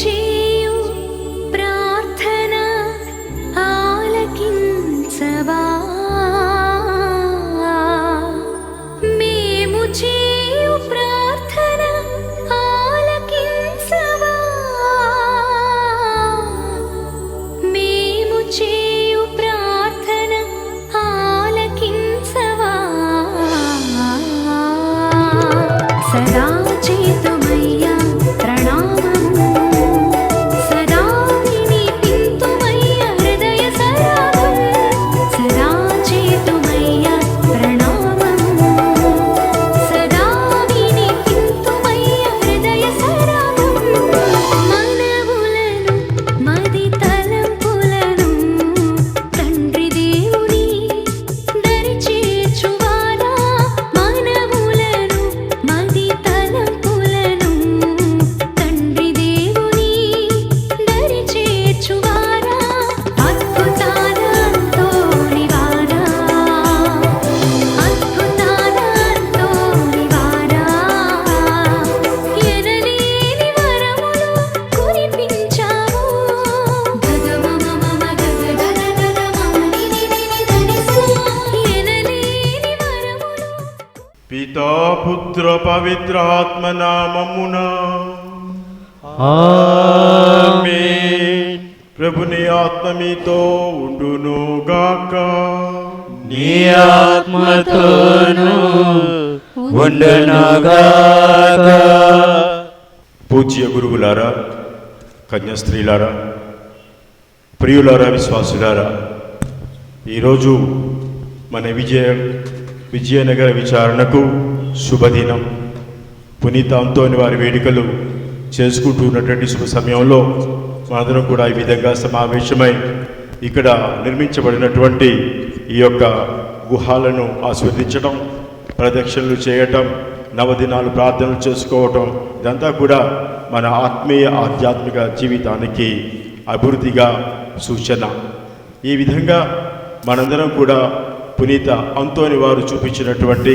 చేయు ప్రార్థన ఆలకించవా, మేము చేయు ప్రార్థన ఆలకించవా, మేము చేయు ప్రార్థన ఆలకించవా. సదా చేతుమయ్యా ప్రణామము, సదా వినిపింతుమయ్యా హృదయ సరాగం, సదా చేతుమయ్యా ప్రణామము, సదా వినిపింతుమయ్యా హృదయ సరాగం. మనవులను మది తలంపులను తండ్రి దేవుని దరి చేర్చువారా, మనవులను మది తలంపులను తండ్రి దేవుని దరి చేర్చువారా. అద్భుతాలతో నివారా, అద్భుతాలతో నివారా, ఎనలేని వరములు కురిపించావు. గగమమమమ గగగగగగమనినినినిదనిసా, ఎనలేని వరములు. పితా పుత్ర పవిత్ర ఆత్మ నామమున ఆమేన్. ప్రభుని ఆత్మ మీతో ఉండును గాక. నీ ఆత్మతోను ఉండునుగాక. పూజ్య గురువులారా, కన్యాస్త్రీలారా, ప్రియులారా, విశ్వాసులారా, ఈరోజు మన విజయనగర విచారణకు శుభదినం. పునీత అంతోని వారి వేడుకలు చేసుకుంటున్నటువంటి శుభ సమయంలో మనందరం కూడా ఈ విధంగా సమావేశమై ఇక్కడ నిర్మించబడినటువంటి ఈ యొక్క గుహాలను ఆస్వాదించడం, ప్రదక్షిణలు చేయటం, నవదినాలు ప్రార్థనలు చేసుకోవటం, ఇదంతా కూడా మన ఆత్మీయ ఆధ్యాత్మిక జీవితానికి అభివృద్ధిగా సూచన. ఈ విధంగా మనందరం కూడా పునీత అంతోని వారు చూపించినటువంటి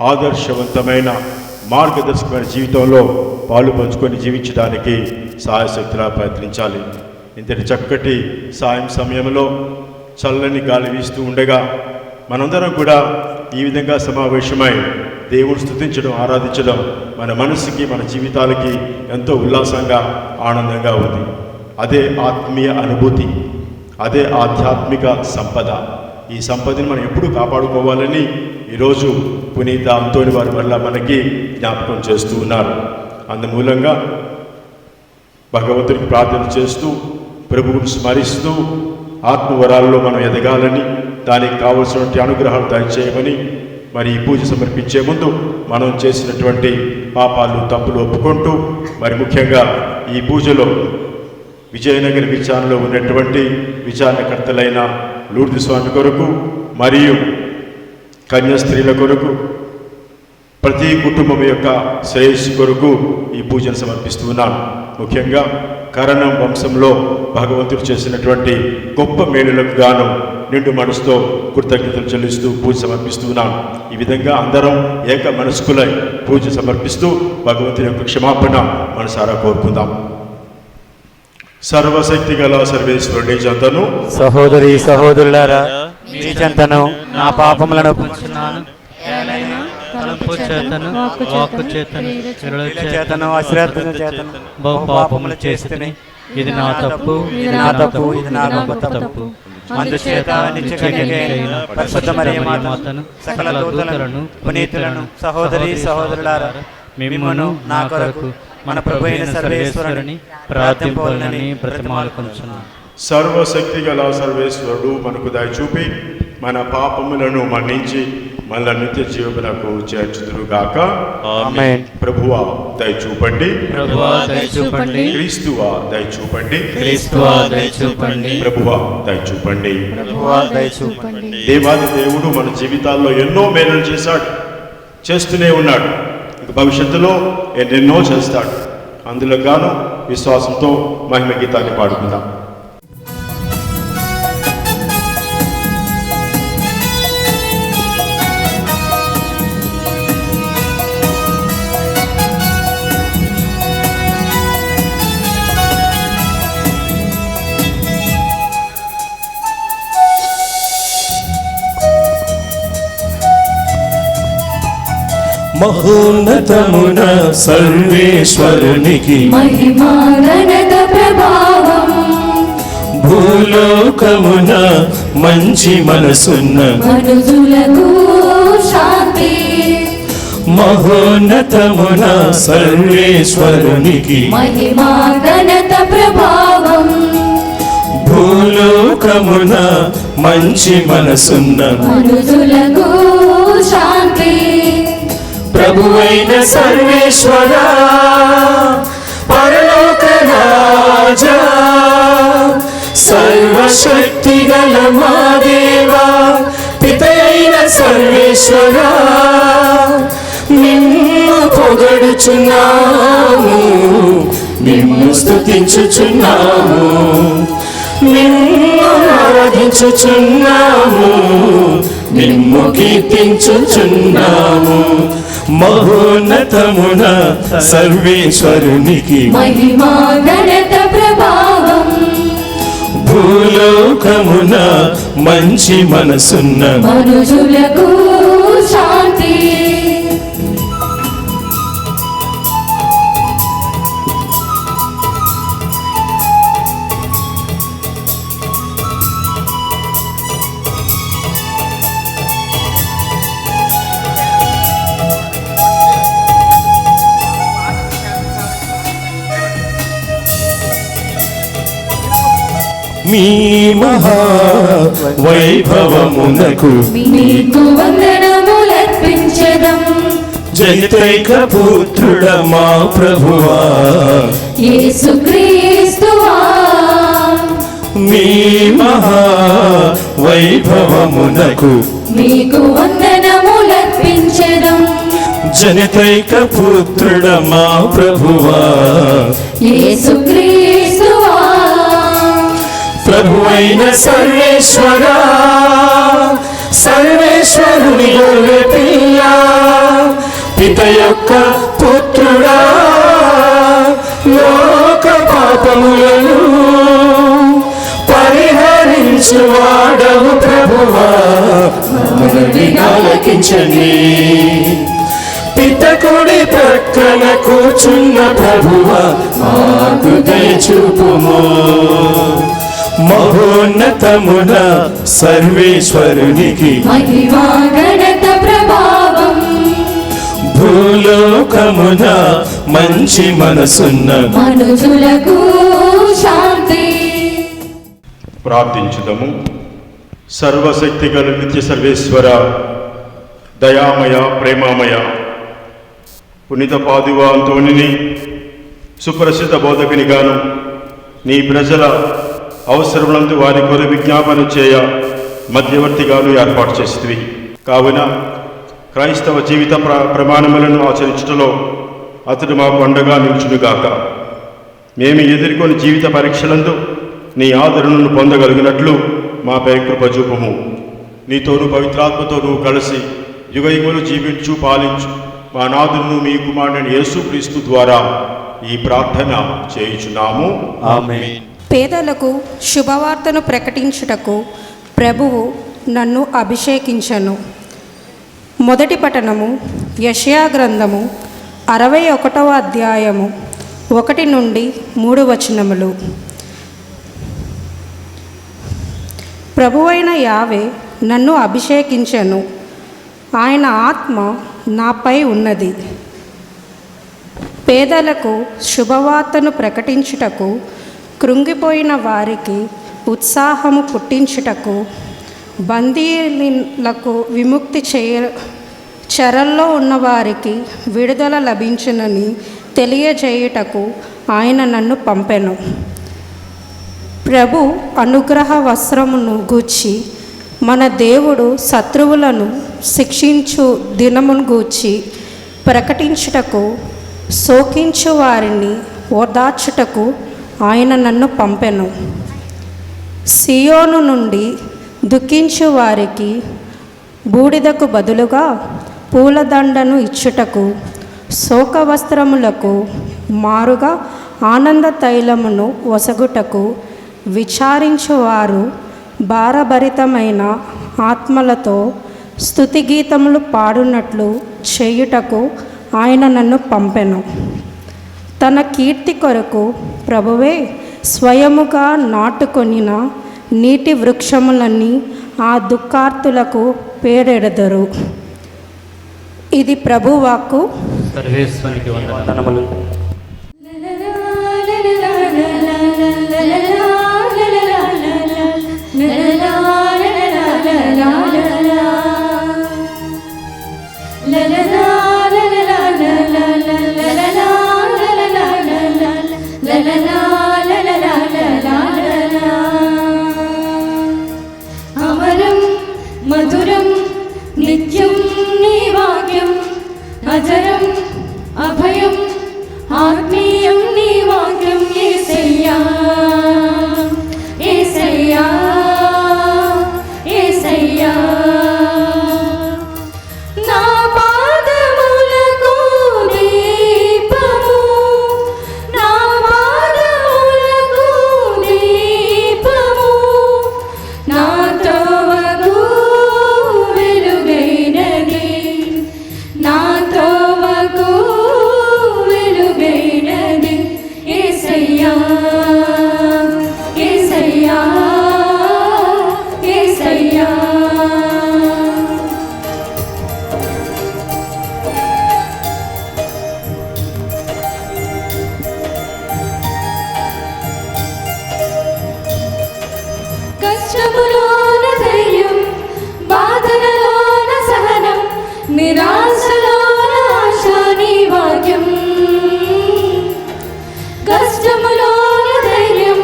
ఆదర్శవంతమైన మార్గదర్శకమైన జీవితంలో పాలు పంచుకొని జీవించడానికి సహాయశక్తిలా ప్రయత్నించాలి. ఇంతటి చక్కటి సాయం సమయంలో చల్లని గాలి వీస్తూ ఉండగా మనందరం కూడా ఈ విధంగా సమావేశమై దేవుని స్తుతించడం, ఆరాధించడం మన మనసుకి, మన జీవితాలకి ఎంతో ఉల్లాసంగా, ఆనందంగా ఉంది. అదే ఆత్మీయ అనుభూతి, అదే ఆధ్యాత్మిక సంపద. ఈ సంపదని మనం ఎప్పుడూ కాపాడుకోవాలని ఈరోజు పునీత అంతోని వారి వల్ల మనకి జ్ఞాపకం చేస్తూ ఉన్నారు. అందుమూలంగా భగవంతుడికి ప్రార్థన చేస్తూ, ప్రభువుని స్మరిస్తూ, ఆత్మవరాల్లో మనం ఎదగాలని, దానికి కావలసినటువంటి అనుగ్రహాలు దయచేయమని, మరి ఈ పూజ సమర్పించే ముందు మనం చేసినటువంటి పాపాలు, తప్పులు ఒప్పుకుంటూ, మరి ముఖ్యంగా ఈ పూజలో విజయనగర విచారణలో ఉన్నటువంటి విచారణకర్తలైన లూర్ది స్వామి కొరకు మరియు కన్యాస్త్రీల కొరకు, ప్రతి కుటుంబం యొక్క శ్రేయస్సు కొరకు ఈ పూజను సమర్పిస్తున్నాను. ముఖ్యంగా కరణం వంశంలో భగవంతుడు చేసినటువంటి గొప్ప మేలులకు గాను నిండు మనసుతో కృతజ్ఞతలు చెల్లిస్తూ పూజ సమర్పిస్తున్నాను. ఈ విధంగా అందరం ఏక మనస్కులై పూజ సమర్పిస్తూ భగవంతుని యొక్క క్షమాపణ మనసారా కోరుకుందాం. సర్వశక్తి గల సర్వేశ్వరుడి చెంతను, సహోదరి సహోదరులారా, మీ చెంతను నా పాపములను ఒప్పుకొనుచున్నాను. తలంపు చేతను, వాక్కు చేతను, క్రియల చేతను, అశ్రద్ధ చేతను బహు పాపములు చేస్తుని. ఇది నా తప్పు, ఇది నా తప్పు, ఇది నా గొప్ప తప్పు. అందుచేత నిత్యకన్యకైన పరిశుద్ధ మరియ మాతను, సకల దూతలను, పునీతులను, సహోదరి సహోదరులారా, మిమ్మును నా కొరకు మన ప్రభు అయిన సర్వేశ్వరుని ప్రార్థింపవలెనని బ్రతిమాలుకొనుచున్నాను. సర్వశక్తి గల సర్వేశ్వరుడు మనకు దయ చూపి మన పాపములను మన్నించి మళ్ళా నిత్య జీవములకు చేర్చుదురుగాక. ఆమేన్. ప్రభువా దయ చూపండి, ప్రభువా దయ చూపండి, క్రీస్తువా దయ చూపండి, క్రీస్తువా దయ చూపండి, ప్రభువా దయ చూపండి. ప్రభువా దయ చూపండి. దేవాది దేవుడు మన జీవితాల్లో ఎన్నో మేలులు చేశాడు, చేస్తూనే ఉన్నాడు, ఇక భవిష్యత్తులో ఎన్నెన్నో చేస్తాడు. అందులో గాను విశ్వాసంతో మహిమ గీతాన్ని పాడుకుందాం. మహోన్నతమున సర్వేశ్వరునికి మహిమా ఘనత ప్రభావం భూలోకమున మంచి మనసున్న మనుజులకు శాంతి మహోన్నతమున సర్వేశ్వరునికి మహిమా ఘనత ప్రభావం భూలోకమున మంచి మనసున్న మనుజులకు శాంతి ప్రభువైన సర్వేశ్వరా పరలోక రాజా సర్వశక్తి గల మా దేవా పితయైన సర్వేశ్వరా నిన్ను పొగడుచున్నాము నిన్ను స్తుతించుచున్నాము నిన్ను ఆరాధించుచున్నాము నిన్ను కీర్తించుచున్నాము మహోన్నతమున సర్వేశ్వరునికి మహిమా ఘనత ప్రభావం భూలోకమున మంచి మనసున్న మనుజులకు శాంతి మీ మహా వైభవమునకు నీకు వందనములర్పించదం జనితైక పుత్రుడ మా ప్రభువా యేసుక్రీస్తువా మీ మహా వైభవమునకు నీకు వందనములర్పించదం జనితైక పుత్రుడ మా ప్రభువా యేసుక్రీస్తువా ప్రభువైన సర్వేశ్వరా సర్వేశ్వరుని గొర్రె పిల్ల పిత యొక్క పుత్రుడా లోక పాపములను పరిహరించువాడవు ప్రభువా మనల్ని ఆలకించండి పిత కుడి ప్రక్కన కూర్చున్న ప్రభువా మాకు దయచూపుము మహోన్నతమున సర్వేశ్వరునికి మహిమా ఘనత ప్రభావం భూలోకమున మంచి మనసున్న మనుజులకు శాంతి ప్రార్థించుదము. సర్వశక్తి గల నిత్య సర్వేశ్వర, దయామయ, ప్రేమామయ, పునీత పాదువా అంతోనిని సుప్రసిద్ధ బోధకునిగాను నీ ప్రజల అవసరములందు వారి కొరకు విజ్ఞాపన చేయ మధ్యవర్తిగాను ఏర్పాటు చేసితివి. కావున క్రైస్తవ జీవిత ప్రమాణములను ఆచరించటంలో అతడు మాకు అండగా నిలుచునుగాక. మేము ఎదుర్కొని జీవిత పరీక్షలందు నీ ఆదరణను పొందగలిగినట్లు మాపై కృప చూపుము. నీతోనూ పవిత్రాత్మతోనూ కలిసి యుగయుగములు జీవించు పాలించు మా నాథును మీ కుమారుని యేసుక్రీస్తు ద్వారా ఈ ప్రార్థన చేయుచున్నాము. ఆమేన్. పేదలకు శుభవార్తను ప్రకటించుటకు ప్రభువు నన్ను అభిషేకించను. మొదటి పఠనము యెషయా గ్రంథము 61వ అధ్యాయము 1 నుండి 3 వచనములు. ప్రభువైన యావే నన్ను అభిషేకించెను, ఆయన ఆత్మ నాపై ఉన్నది. పేదలకు శుభవార్తను ప్రకటించుటకు, కృంగిపోయిన వారికి ఉత్సాహము పుట్టించుటకు, బందీలకు విముక్తి చెరల్లో ఉన్నవారికి విడుదల లభించునని తెలియజేయుటకు ఆయన నన్ను పంపెను. ప్రభు అనుగ్రహ వస్త్రమును గూర్చి, మన దేవుడు శత్రువులను శిక్షించు దినమును గూర్చి ప్రకటించుటకు, శోకించు వారిని ఓదార్చుటకు ఆయన నన్ను పంపెను. సియోను నుండి దుఃఖించు వారికి బూడిదకు బదులుగా పూలదండను ఇచ్చుటకు, శోకవస్త్రములకు మారుగా ఆనంద తైలమును వసగుటకు, విచారించువారు భారభరితమైన ఆత్మలతో స్తుతిగీతములు పాడునట్లు చేయుటకు ఆయన నన్ను పంపెను. తన కీర్తి కొరకు ప్రభువే స్వయముగా నాటుకొనిన నీటి వృక్షములన్నీ ఆ దుఃఖార్తులకు పేరెడదరు. ఇది ప్రభువాక్కు. సర్వేశ్వరునికి వందనములు. అమరం మధురం నిత్యం నీ వాక్యం, అజరం అభయం ఆత్మీయం నీ వాక్యం. యేసయ్యా యేసయ్యా యేసయ్యా, నా పాదములకు దీపము, నా పాదములకు దీపము, నా త్రోవకు వెలుగైనది, నా త్రోవకు వెలుగైనది. యేసయ్యా యేసయ్యా యేసయ్యా, కష్టములోన ధైర్యం, బాధలలోన సహనం, నిరాశలోన ఆశ నీ వాక్యం. కష్టములోన ధైర్యం,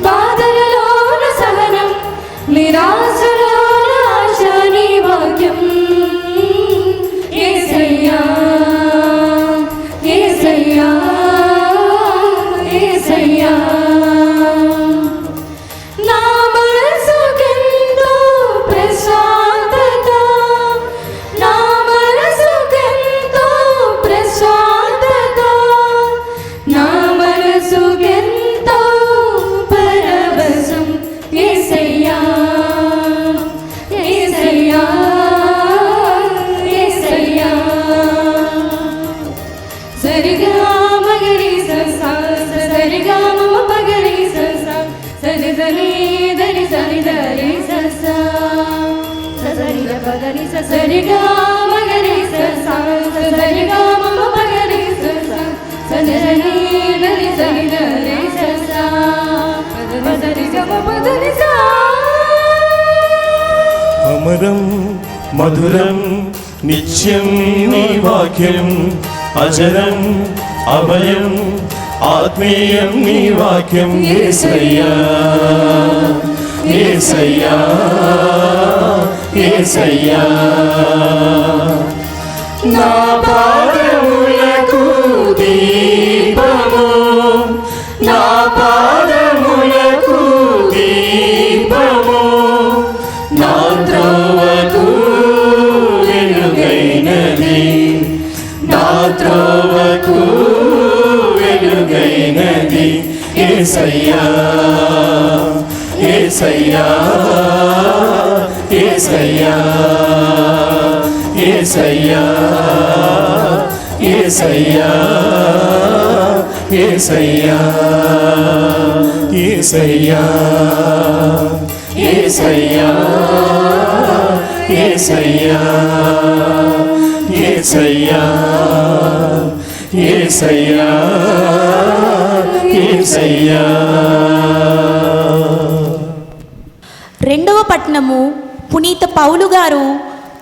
బాధలలోన సహనం, నిరాశలోన ఆశ నీ వాక్యం. యేసయ్యా యేసయ్యా యేసయ్యా, నా మనసుకెంతో ప్రశాంతత, నా మనసుకెంతో ప్రశాంతత, నా మనసుకెంతో పరవశం. యేసయ్యా యేసయ్యా యేసయ్యా, సరిగా మగరి ససా సరిగా మమ పగరి ససా సరి సరి దరి సరి దరి ససా సరి పగరి సరిగా మగరి ససా సరిగా మమ పగరి ససా సరి సరి దరి సరి దరి ససా సరి గమ పదరి సా. అమరం మధురం నిత్యం నీ వాక్యం, అజరం అభయం ఆత్మీయం నీ వాక్యం. యేసయ్యా యేసయ్యా యేసయ్యా, నా పాదములకు దీపము, నా పాదములకు దీపము, నా త్రోవకు వెలుగైనది, నా త్రోవకు వెలుగైనది. యేసయ్యా యేసయ్యా యేసయ్యా యేసయ్యా యేసయ్యా యేసయ్యా యేసయ్యా యేసయ్యా యేసయ్యా యేసయ్యా యేసయ్యా యేసయ్యా. రెండవ పట్టణము పునీత పౌలు గారు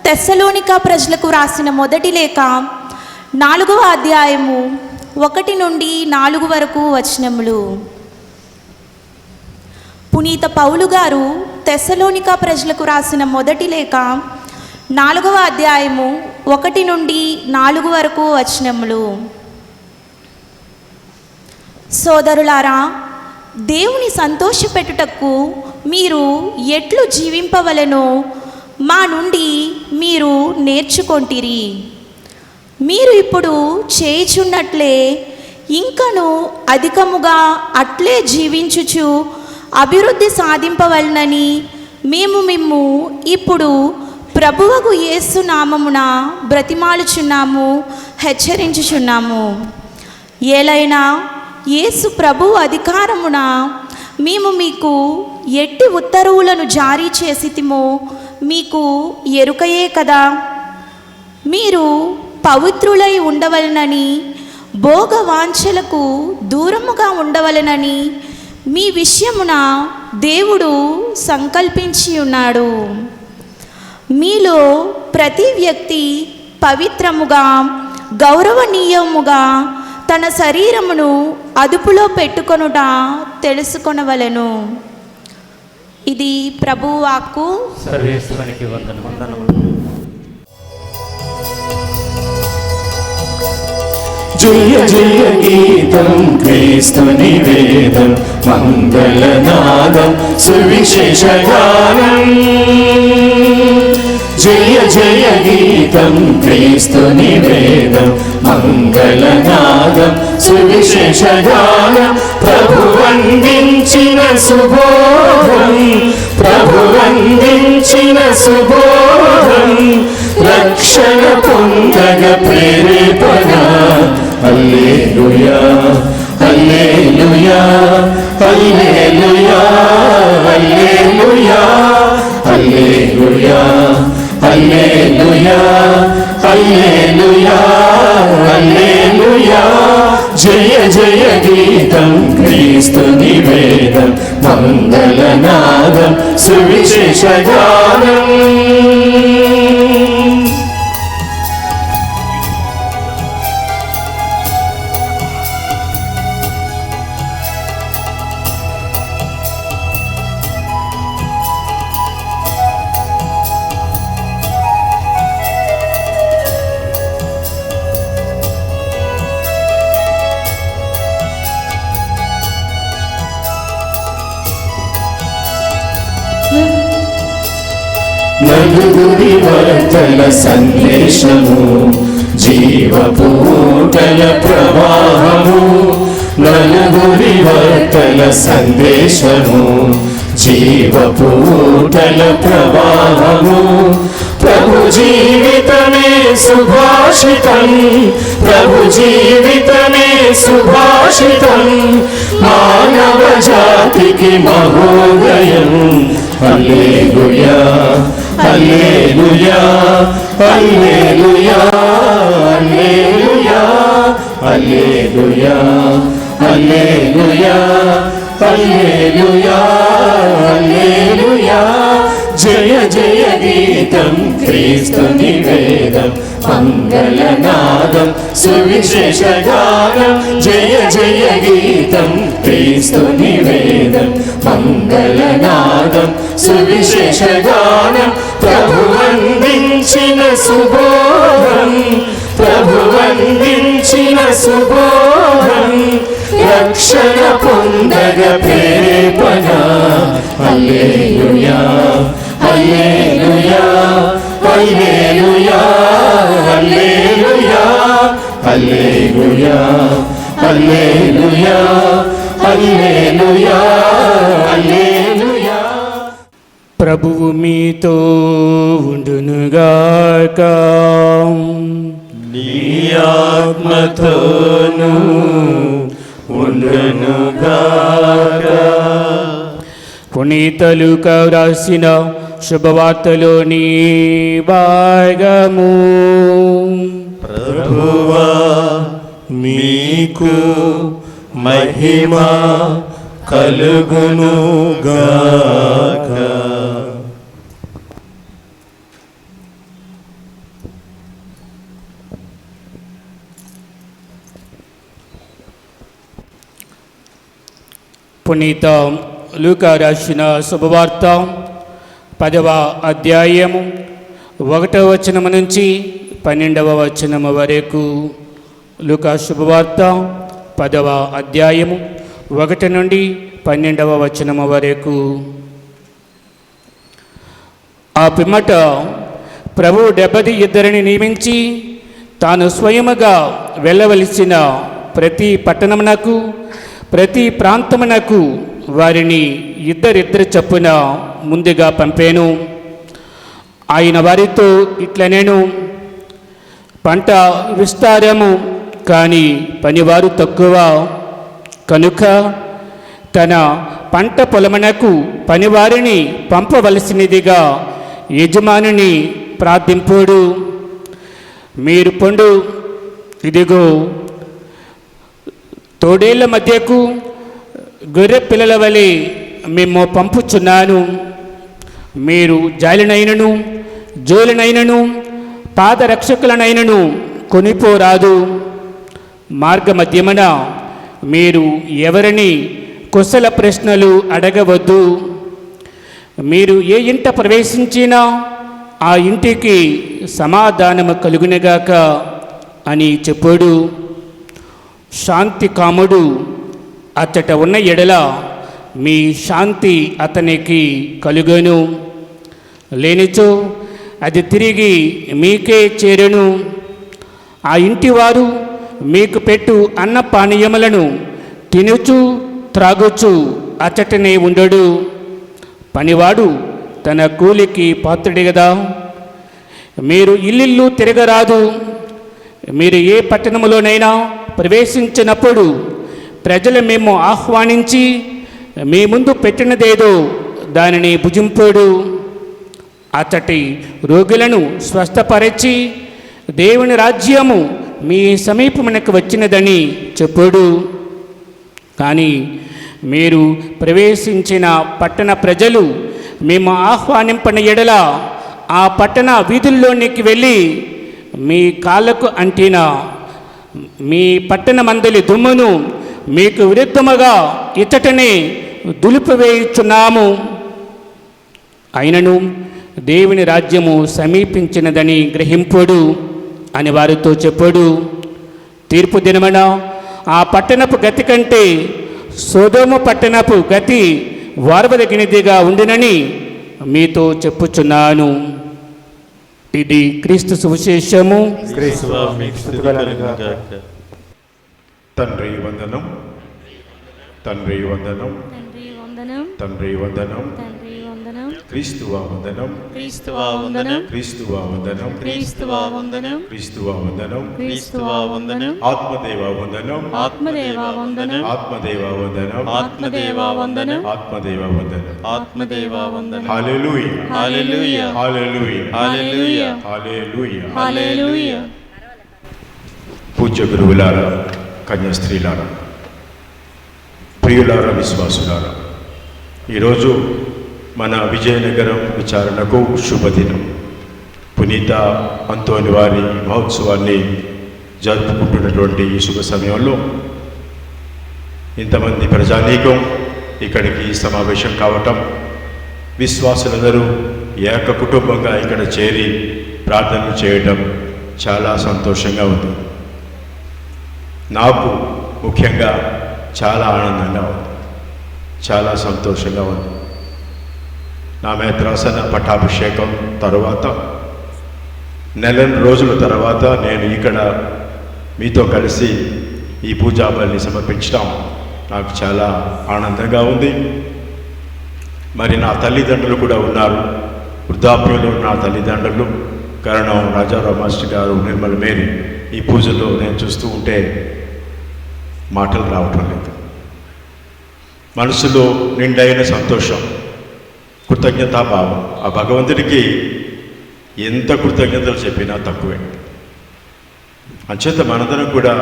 తెస్సలోనికా ప్రజలకు రాసిన మొదటి లేఖ 4వ అధ్యాయము 1 నుండి 4 వరకు వచనములు. పునీత పౌలు గారు తెస్సలోనికా ప్రజలకు రాసిన మొదటి లేఖ 4వ అధ్యాయము 1 నుండి 4 వరకు వచనములు. సోదరులారా, దేవుని సంతోషపెట్టుటకు మీరు ఎట్లు జీవింపవలెనో మా నుండి మీరు నేర్చుకొంటిరి. మీరు ఇప్పుడు చేయుచున్నట్లే ఇంకను అధికముగా అట్లే జీవించుచు అభివృద్ధి సాధింపవలనని మేము మిమ్ము ఇప్పుడు ప్రభువగు యేసు నామమున బ్రతిమాలుచున్నాము, హెచ్చరించుచున్నాము. ఏలైనా యేసు ప్రభువు అధికారమున మేము మీకు ఎట్టి ఉత్తర్వులను జారీ చేసితిమో మీకు ఎరుకయే కదా. మీరు పవిత్రులై ఉండవలనని, భోగవాంఛలకు దూరముగా ఉండవలనని మీ విషయమున దేవుడు సంకల్పించి ఉన్నాడు. మీలో ప్రతి వ్యక్తి పవిత్రముగా, గౌరవనీయముగా తన శరీరమును అదుపులో పెట్టుకొనుట తెలుసుకొనవలెను. ఇది ప్రభువు వాక్కు. సర్వేశ్వరునికి వందనములు. జయ జయ గీతం క్రీస్తుని వేదం, మంగళనాదం సువిశేష గానం. జయ జయ గీతం క్రీస్తుని వేదం, మంగళనాదం సువిశేష గానం. ప్రభువందించిన సుబోధం, ప్రభువందించిన సుబోధం, రక్షణ పొందగ ప్రేరేపణ. హల్లెలూయా hallelujah hallelujah hallelujah hallelujah hallelujah hallelujah హల్లెలూయా. జయ జయ గీతం క్రీస్తుని వేదం, మంగళనాదం సువిశేష గానం. నలుగురి వార్తల సందేశము, జీవపూటల ప్రవాహము. నలుగురి వార్తల సందేశము, జీవపూటల ప్రవాహము. ప్రభు జీవితమే సుభాషితం, ప్రభు జీవితమే సుభాషితం. మానవ జాతికి మహోదయం. హల్లెలూయా hallelujah hallelujah hallelujah hallelujah hallelujah hallelujah హల్లెలూయా. జయ జయ గీతం క్రీస్తుని వేదం, మంగళనాదం సువిశేష గానం. జయ జయ గీతం క్రీస్తుని వేదం, మంగళనాదం సువిశేష గానం. ప్రభువందించిన సుబోధం, ప్రభువందించిన సుబోధం, రక్షణ పొందగ ప్రేరేపణ. హల్లెలూయా hallelujah hallelujah hallelujah hallelujah hallelujah hallelujah హల్లెలూయా. ప్రభువు మీతో ఉండునుగాక, నీ ఆత్మతోను ఉండునుగాక. పునీత లూకా రాసిన శుభవార్తలోని భాగము. ప్రభువా మీకు మహిమ కలుగునుగాక. పునీత లూకా రాసిన శుభవార్త 10వ అధ్యాయము 1వ వచనము నుంచి 12వ వచనము వరకు. లూకా శుభవార్త 10వ అధ్యాయము 1 నుండి 12వ వచనము వరకు. ఆ పిమ్మట ప్రభువు 72 నియమించి తాను స్వయముగా వెళ్ళవలసిన ప్రతి పట్టణమునకు ప్రతి ప్రాంతమునకు వారిని ఇద్దరిద్దరు చొప్పున ముందుగా పంపాను. ఆయన వారితో ఇట్లనేను, పంట విస్తారము కానీ పనివారు తక్కువ. కనుక తన పంట పొలమునకు పనివారిని పంపవలసినదిగా యజమానిని ప్రార్థింపుడు. మీరు పొండు, ఇదిగో తోడేళ్ల మధ్యకు గొర్రె పిల్లల వలె మేము పంపుచున్నాను. మీరు జాలినైనను జోలినైనను పాదరక్షకులనైనను కొనిపోరాదు. మార్గమధ్యమున మీరు ఎవరిని కుశల ప్రశ్నలు అడగవద్దు. మీరు ఏ ఇంట ప్రవేశించినా ఆ ఇంటికి సమాధానము కలుగునగాక అని చెప్పుడు. శాంతి కాముడు అచ్చట ఉన్న ఎడల మీ శాంతి అతనికి కలుగును, లేనిచో అది తిరిగి మీకే చేరును. ఆ ఇంటివారు మీకు పెట్టు అన్న పానీయములను తినుచు త్రాగుచు అచ్చటనే ఉండడు. పనివాడు తన కూలికి పాత్రుడి కదా. మీరు ఇల్లిల్లు తిరగరాదు. మీరు ఏ పట్టణములోనైనా ప్రవేశించినప్పుడు ప్రజలు మేము ఆహ్వానించి మీ ముందు పెట్టినదేదో దానిని భుజింపుడు. అచ్చటి రోగులను స్వస్థపరచి దేవుని రాజ్యము మీ సమీపమునకు వచ్చినదని చెప్పుడు. కానీ మీరు ప్రవేశించిన పట్టణ ప్రజలు మేము ఆహ్వానింపని ఎడల ఆ పట్టణ వీధుల్లోనికి వెళ్ళి మీ కాళ్ళకు అంటిన మీ పట్టణ మందలి దుమ్మును మీకు విరుద్ధముగా ఇతటనే దులిపివేయుచున్నాము. అయినను దేవుని రాజ్యము సమీపించినదని గ్రహింపుడు అని వారితో చెప్పుడు. తీర్పు దినమున ఆ పట్టణపు గతి కంటే సొదొమ పట్టణపు గతి వారవదగినదిగా ఉండునని మీతో చెప్పుచున్నాను. ఇది క్రీస్తు సువిశేషము. తండ్రి వందనం, తండ్రి వందనం, తండ్రి వందనం, తండ్రి వందనం, తండ్రి వందనం, క్రీస్తువా వందనం, క్రీస్తువా వందనం, క్రీస్తువా వందనం, క్రీస్తువా వందనం, క్రీస్తువా వందనం, క్రీస్తువా వందనం, ఆత్మదేవా వందనం, ఆత్మదేవా వందనం, ఆత్మదేవా వందనం, ఆత్మదేవా వందనం, ఆత్మదేవా వందనం. ఆత్మదేవా వందనం. హల్లెలూయా, హల్లెలూయా, హల్లెలూయా, హల్లెలూయా, హల్లెలూయా. హల్లెలూయా. పూజ్య గురువులారా, కన్యాస్త్రీలారా, ప్రియులారా, విశ్వాసులారా, ఈరోజు మన విజయనగరం విచారణకు శుభదినం. పునీత అంతోని వారి మహోత్సవాన్ని జరుపుకుంటున్నటువంటి ఈ శుభ సమయంలో ఇంతమంది ప్రజానీకం ఇక్కడికి సమావేశం కావటం, విశ్వాసులందరూ ఏక కుటుంబంగా ఇక్కడ చేరి ప్రార్థనలు చేయటం చాలా సంతోషంగా ఉంది. నాకు ముఖ్యంగా చాలా ఆనందంగా ఉంది, చాలా సంతోషంగా ఉంది. నా మేత్రాసన పట్టాభిషేకం తరువాత నెల రోజుల తర్వాత నేను ఇక్కడ మీతో కలిసి ఈ పూజాబలిని సమర్పించడం నాకు చాలా ఆనందంగా ఉంది. మరి నా తల్లిదండ్రులు కూడా ఉన్నారు, వృద్ధాప్యంలో నా తల్లిదండ్రులు కరణం రాజారావు మాస్టర్ గారు, నిర్మల మేరీ ఈ పూజలో నేను చూస్తూ ఉంటే మాటలు రావటం లేదు. మనసులో నిండైన సంతోషం, కృతజ్ఞతాభావం. ఆ భగవంతుడికి ఎంత కృతజ్ఞతలు చెప్పినా తక్కువే. అంచేత మనందరం కూడా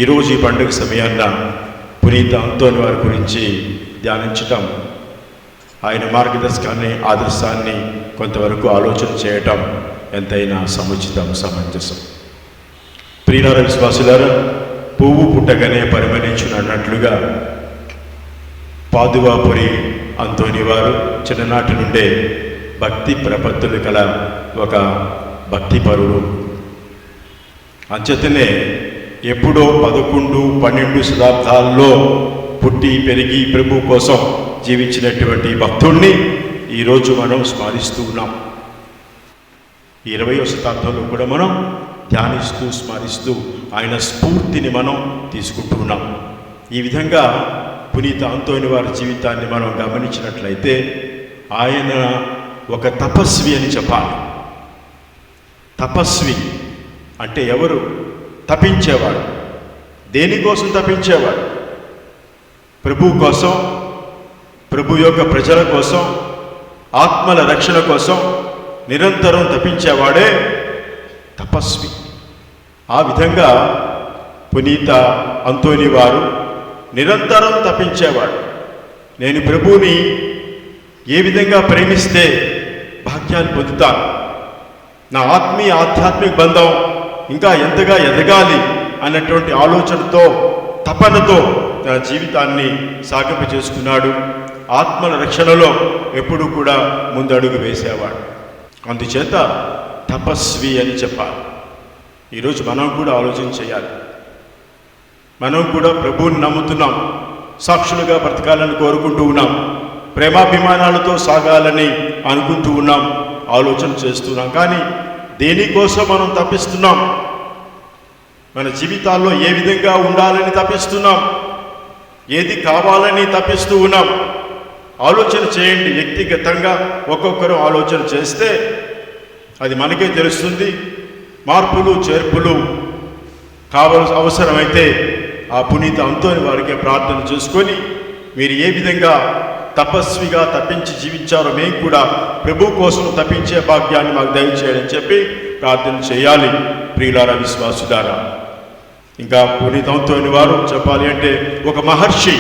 ఈరోజు ఈ పండుగ సమయాన్న పునీత అంతోని వారి గురించి ధ్యానించటం, ఆయన మార్గదర్శకాన్ని, ఆదర్శాన్ని కొంతవరకు ఆలోచన చేయటం ఎంతైనా సముచితం, సమంజసం. ప్రియులారా, విశ్వాసులారా, పువ్వు పుట్టగానే పరిమళించునన్నట్లుగా పాదువాపురి అంతోని వారు చిన్ననాటి నుండే భక్తి ప్రపత్తులు కల ఒక భక్తిపరుడు. అంచేతనే ఎప్పుడో 11, 12 శతాబ్దాల్లో పుట్టి పెరిగి ప్రభు కోసం జీవించినటువంటి భక్తుణ్ణి ఈరోజు మనం స్మరిస్తూ ఉన్నాం. 20వ శతాబ్దంలో కూడా మనం ధ్యానిస్తూ స్మరిస్తూ ఆయన స్ఫూర్తిని మనం తీసుకుంటూ ఉన్నాం. ఈ విధంగా పునీత అంతోని వారి జీవితాన్ని మనం గమనించినట్లయితే ఆయన ఒక తపస్వి అని చెప్పాలి. తపస్వి అంటే ఎవరు? తపించేవాడు. దేనికోసం తపించేవాడు? ప్రభు కోసం, ప్రభు యొక్క ప్రజల కోసం, ఆత్మల రక్షణ కోసం నిరంతరం తపించేవాడే తపస్వి. ఆ విధంగా పునీత అంతోని వారు నిరంతరం తపించేవాడు. నేను ప్రభువుని ఏ విధంగా ప్రేమిస్తే భాగ్యాన్ని పొందుతాను, నా ఆధ్యాత్మిక బంధం ఇంకా ఎంతగా ఎదగాలి అన్నటువంటి ఆలోచనతో, తపనతో తన జీవితాన్ని సాగింపు చేసుకున్నాడు. ఆత్మల రక్షణలో ఎప్పుడూ కూడా ముందడుగు వేసేవాడు. అందుచేత తపస్వి అని చెప్పాలి. ఈరోజు మనం కూడా ఆలోచన చేయాలి. మనం కూడా ప్రభువుని నమ్ముతున్నాం, సాక్షులుగా బ్రతకాలని కోరుకుంటూ ఉన్నాం, ప్రేమాభిమానాలతో సాగాలని అనుకుంటూ ఉన్నాం, ఆలోచన చేస్తున్నాం. కానీ దేనికోసం మనం తప్పిస్తున్నాం? మన జీవితాల్లో ఏ విధంగా ఉండాలని తప్పిస్తున్నాం? ఏది కావాలని తప్పిస్తూ ఉన్నాం? ఆలోచన చేయండి. వ్యక్తిగతంగా ఒక్కొక్కరు ఆలోచన చేస్తే అది మనకే తెలుస్తుంది. మార్పులు చేర్పులు కావాల్సిన అవసరమైతే ఆ పునీత అంతోని వారికి ప్రార్థన చేసుకొని, మీరు ఏ విధంగా తపస్విగా తప్పించి జీవించారో మేము కూడా ప్రభు కోసం తప్పించే భాగ్యాన్ని మాకు దయచేయాలని చెప్పి ప్రార్థన చేయాలి. ప్రియులారా, విశ్వాసులారా, ఇంకా పునీత అంతోని వారు చెప్పాలి అంటే ఒక మహర్షి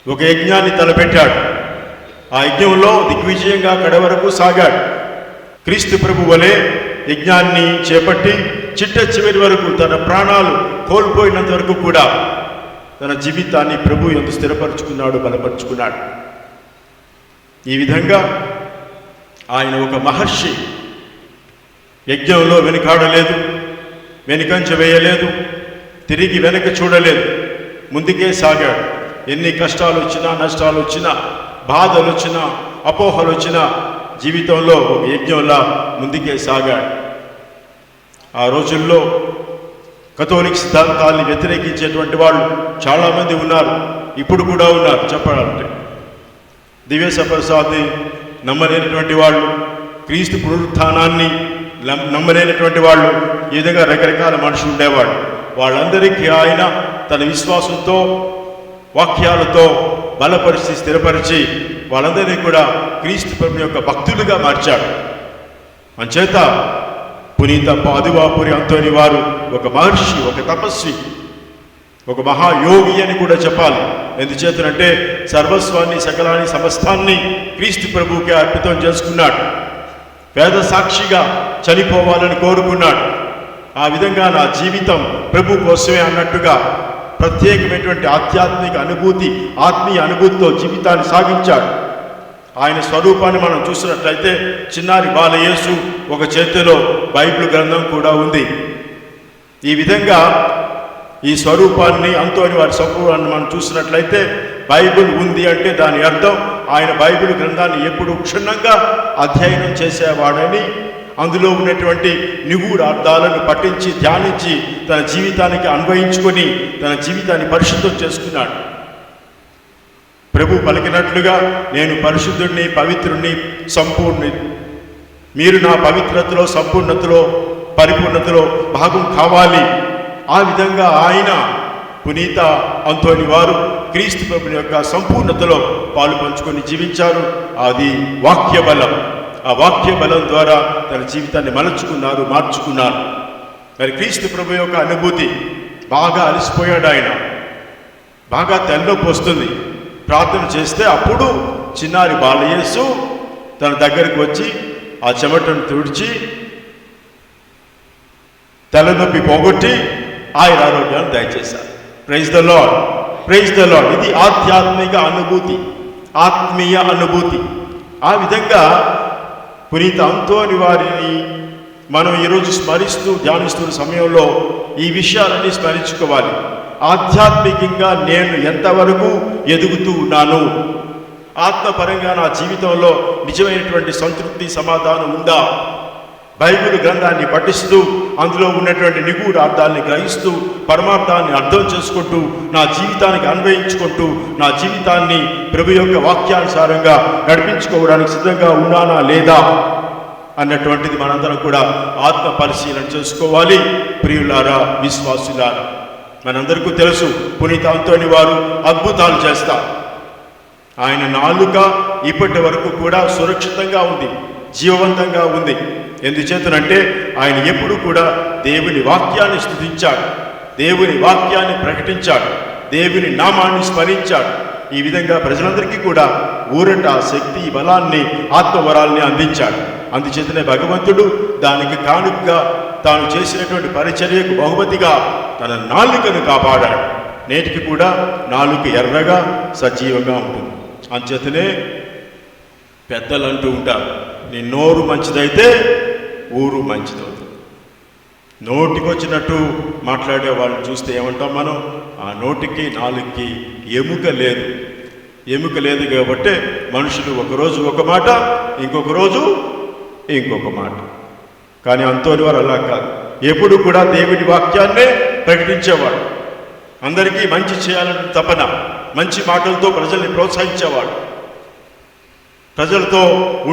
ఒక యజ్ఞాన్ని తలపెట్టాడు. ఆ యజ్ఞంలో దిగ్విజయంగా కడవరకు సాగాడు. క్రీస్తు ప్రభు వలె యజ్ఞాన్ని చేపట్టి చిట్ట చివరి వరకు తన ప్రాణాలు కోల్పోయినంత వరకు కూడా తన జీవితాన్ని ప్రభు యందు స్థిరపరుచుకున్నాడు, బలపరుచుకున్నాడు. ఈ విధంగా ఆయన ఒక మహర్షి. యజ్ఞంలో వెనుకాడలేదు, వెనుకంచ వేయలేదు, తిరిగి వెనక చూడలేదు, ముందుకే సాగాడు. ఎన్ని కష్టాలు వచ్చినా, నష్టాలు వచ్చినా, బాధలు వచ్చినా, అపోహలు వచ్చినా జీవితంలో ఒక యజ్ఞంలా ముందుకే సాగాడు. ఆ రోజుల్లో కథోలిక్ సిద్ధాంతాన్ని వ్యతిరేకించేటువంటి వాళ్ళు చాలామంది ఉన్నారు, ఇప్పుడు కూడా ఉన్నారు. చెప్పాలంటే దివ్య ప్రసాద్ని నమ్మలేనటువంటి వాళ్ళు, క్రీస్తు పునరుత్థానాన్ని నమ్మలేనటువంటి వాళ్ళు, ఈ విధంగా రకరకాల మనుషులు ఉండేవాళ్ళు. వాళ్ళందరికీ ఆయన తన విశ్వాసంతో, వాక్యాలతో బలపరిచి స్థిరపరిచి వాళ్ళందరినీ కూడా క్రీస్తు ప్రభు యొక్క భక్తులుగా మార్చాడు. అంచేత పునీత పాదువాపురి అంతోని వారు ఒక మహర్షి, ఒక తపస్వి, ఒక మహాయోగి అని కూడా చెప్పాలి. ఎందుచేతనంటే సర్వస్వాన్ని, సకలాన్ని, సమస్తాన్ని క్రీస్తు ప్రభువుకి అర్పితం చేసుకున్నాడు. వేద సాక్షిగా చనిపోవాలని కోరుకున్నాడు. ఆ విధంగా నా జీవితం ప్రభు కోసమే అన్నట్టుగా ప్రత్యేకమైనటువంటి ఆధ్యాత్మిక అనుభూతి, ఆత్మీయ అనుభూతితో జీవితాన్ని సాగించాడు. ఆయన స్వరూపాన్ని మనం చూసినట్లయితే చిన్నారి బాలయేసు ఒక చేతిలో బైబిల్ గ్రంథం కూడా ఉంది. ఈ విధంగా ఈ స్వరూపాన్ని, అంతోని వారి స్వరూపాన్ని మనం చూసినట్లయితే బైబిల్ ఉంది అంటే దాని అర్థం ఆయన బైబిల్ గ్రంథాన్ని ఎప్పుడు క్షుణ్ణంగా అధ్యయనం చేసేవాడని, అందులో ఉన్నటువంటి నిగూఢ అర్థాలను పఠించి ధ్యానించి తన జీవితానికి అన్వయించుకొని తన జీవితాన్ని పరిశుద్ధం చేసుకున్నాడు. ప్రభు పలికినట్లుగా నేను పరిశుద్ధుడిని, పవిత్రుడిని, సంపూర్ణి, మీరు నా పవిత్రతలో, సంపూర్ణతలో, పరిపూర్ణతలో భాగం కావాలి. ఆ విధంగా ఆయన పునీత అంతోని వారు క్రీస్తు ప్రభుని యొక్క సంపూర్ణతలో పాలు పంచుకొని జీవించారు. అది వాక్య బలం. ఆ వాక్య బలం ద్వారా తన జీవితాన్ని మలచుకున్నారు, మార్చుకున్నారు. మరి క్రీస్తు ప్రభు యొక్క అనుభూతి, బాగా అలసిపోయాడు ఆయన, బాగా తలనొప్పి వస్తుంది. ప్రార్థన చేస్తే అప్పుడు చిన్నారి బాలయేసు తన దగ్గరికి వచ్చి ఆ చెమటను తుడిచి తలనొప్పి పోగొట్టి ఆయన ఆరోగ్యాన్ని దయచేశారు. Praise the Lord, praise the Lord. ఇది ఆధ్యాత్మిక అనుభూతి, ఆత్మీయ అనుభూతి. ఆ విధంగా పునీత అంతోని వారిని మనం ఈరోజు స్మరిస్తూ ధ్యానిస్తున్న సమయంలో ఈ విషయాలన్నీ స్మరించుకోవాలి. ఆధ్యాత్మికంగా నేను ఎంతవరకు ఎదుగుతూ ఉన్నాను, ఆత్మపరంగా నా జీవితంలో నిజమైనటువంటి సంతృప్తి, సమాధానం ఉందా, బైబిల్ గ్రంథాన్ని పఠిస్తూ అందులో ఉన్నటువంటి నిగూఢ అర్థాన్ని గ్రహిస్తూ పరమార్థాన్ని అర్థం చేసుకుంటూ నా జీవితానికి అన్వయించుకుంటూ నా జీవితాన్ని ప్రభు యొక్క వాక్యానుసారంగా నడిపించుకోవడానికి సిద్ధంగా ఉన్నానా లేదా అన్నటువంటిది మనందరం కూడా ఆత్మ పరిశీలన చేసుకోవాలి. ప్రియులారా, విశ్వాసులారా, మనందరికీ తెలుసు పునీత అంతోని వారు అద్భుతాలు చేస్తారు. ఆయన నాలుక ఇప్పటి వరకు కూడా సురక్షితంగా ఉంది, జీవవంతంగా ఉంది. ఎందుచేతనంటే ఆయన ఎప్పుడు కూడా దేవుని వాక్యాన్ని స్తుతించాడు, దేవుని వాక్యాన్ని ప్రకటించాడు, దేవుని నామాన్ని స్మరించాడు. ఈ విధంగా ప్రజలందరికీ కూడా ఊరట, శక్తి, బలాన్ని, ఆత్మవరాల్ని అందించాడు. అందుచేతనే భగవంతుడు దానికి కానుకగా తాను చేసినటువంటి పరిచర్యకు బహుమతిగా తన నాలుకను కాపాడాడు. నేటికి కూడా నాలుక ఎర్రగా సజీవంగా ఉంటుంది. అంచేతనే పెద్దలు అంటూ ఉంటారు, నీ నోరు మంచిదైతే ఊరు మంచిదవుతుంది. నోటికొచ్చినట్టు మాట్లాడే వాళ్ళని చూస్తే ఏమంటాం మనం? ఆ నోటికి నాలుగుకి ఎముక లేదు. ఎముక లేదు కాబట్టి మనుషులు ఒకరోజు ఒక మాట, ఇంకొక రోజు ఇంకొక మాట. కానీ అంతోని వారు అలా కాదు, ఎప్పుడు కూడా దేవుని వాక్యాన్నే ప్రకటించేవాడు. అందరికీ మంచి చేయాలని తపన, మంచి మాటలతో ప్రజల్ని ప్రోత్సహించేవాడు. ప్రజలతో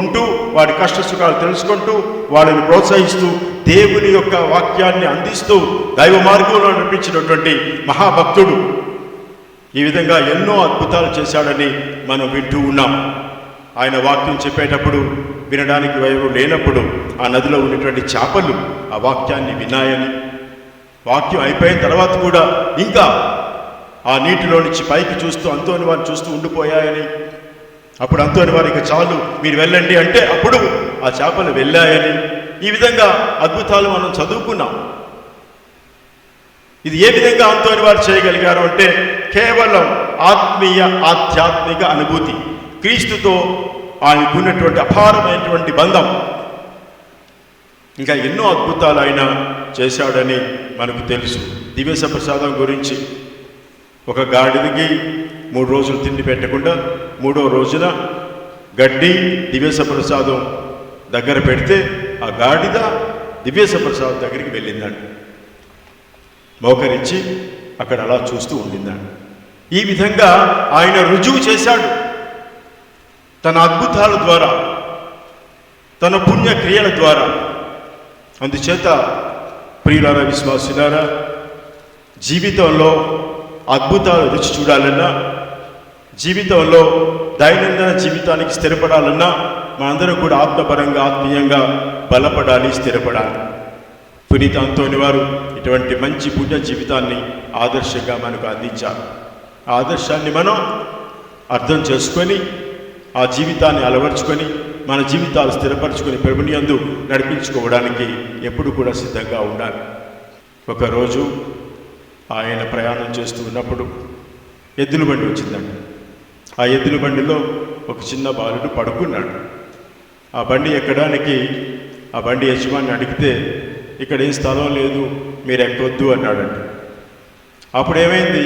ఉంటూ వారి కష్ట సుఖాలు తెలుసుకుంటూ వాళ్ళని ప్రోత్సహిస్తూ దేవుని యొక్క వాక్యాన్ని అందిస్తూ దైవ మార్గంలో నడిపించినటువంటి మహాభక్తుడు. ఈ విధంగా ఎన్నో అద్భుతాలు చేశాడని మనం వింటూ ఉన్నాం. ఆయన వాక్యం చెప్పేటప్పుడు వినడానికి ఎవరు లేనప్పుడు ఆ నదిలో ఉన్నటువంటి చేపలు ఆ వాక్యాన్ని విన్నాయని, వాక్యం అయిపోయిన తర్వాత కూడా ఇంకా ఆ నీటిలో నుంచి పైకి చూస్తూ అంతోని వారిని చూస్తూ ఉండిపోయాయని, అప్పుడు అంతోని వారు ఇక చాలు మీరు వెళ్ళండి అంటే అప్పుడు ఆ చేపలు వెళ్ళాయని, ఈ విధంగా అద్భుతాలు మనం చదువుకున్నాం. ఇది ఏ విధంగా అంతోని వారు చేయగలిగారు అంటే కేవలం ఆత్మీయ ఆధ్యాత్మిక అనుభూతి, క్రీస్తుతో ఆయనకున్నటువంటి అపారమైనటువంటి బంధం. ఇంకా ఎన్నో అద్భుతాలు ఆయన చేశాడని మనకు తెలుసు. దివ్య ప్రసాదం గురించి ఒక గాడిదకి 3 రోజులు తిండి పెట్టకుండా 3వ రోజున గడ్డి దివ్య ప్రసాదం దగ్గర పెడితే ఆ గాడిద దివ్య ప్రసాదం దగ్గరికి వెళ్ళిందండి, మోకరించి అక్కడ అలా చూస్తూ ఉండిందండి. ఈ విధంగా ఆయన రుజువు చేశాడు తన అద్భుతాల ద్వారా, తన పుణ్యక్రియల ద్వారా. అందుచేత ప్రియులారా, విశ్వాసులారా, జీవితంలో అద్భుతాలు రుచి చూడాలన్నా, జీవితంలో దైనందిన జీవితానికి స్థిరపడాలన్నా మనందరం కూడా ఆత్మపరంగా ఆత్మీయంగా బలపడాలి, స్థిరపడాలి. పునీత అంతోని వారు ఇటువంటి మంచి పుణ్య జీవితాన్ని ఆదర్శంగా మనకు అందించారు. ఆ ఆదర్శాన్ని మనం అర్థం చేసుకొని ఆ జీవితాన్ని అలవర్చుకొని మన జీవితాలు స్థిరపరచుకొని ప్రభుని యందు నడిపించుకోవడానికి ఎప్పుడు కూడా సిద్ధంగా ఉండాలి. ఒకరోజు ఆయన ప్రయాణం చేస్తూ ఉన్నప్పుడు ఎద్దుల బండి వచ్చిందండి. ఆ ఎద్దుల బండిలో ఒక చిన్న బాలుడు పడుకున్నాడు. ఆ బండి ఎక్కడానికి ఆ బండి యజమాని అడిగితే ఇక్కడ ఏం స్థలం లేదు, మీరు ఎక్కొద్దు అన్నాడండి. అప్పుడు ఏమైంది?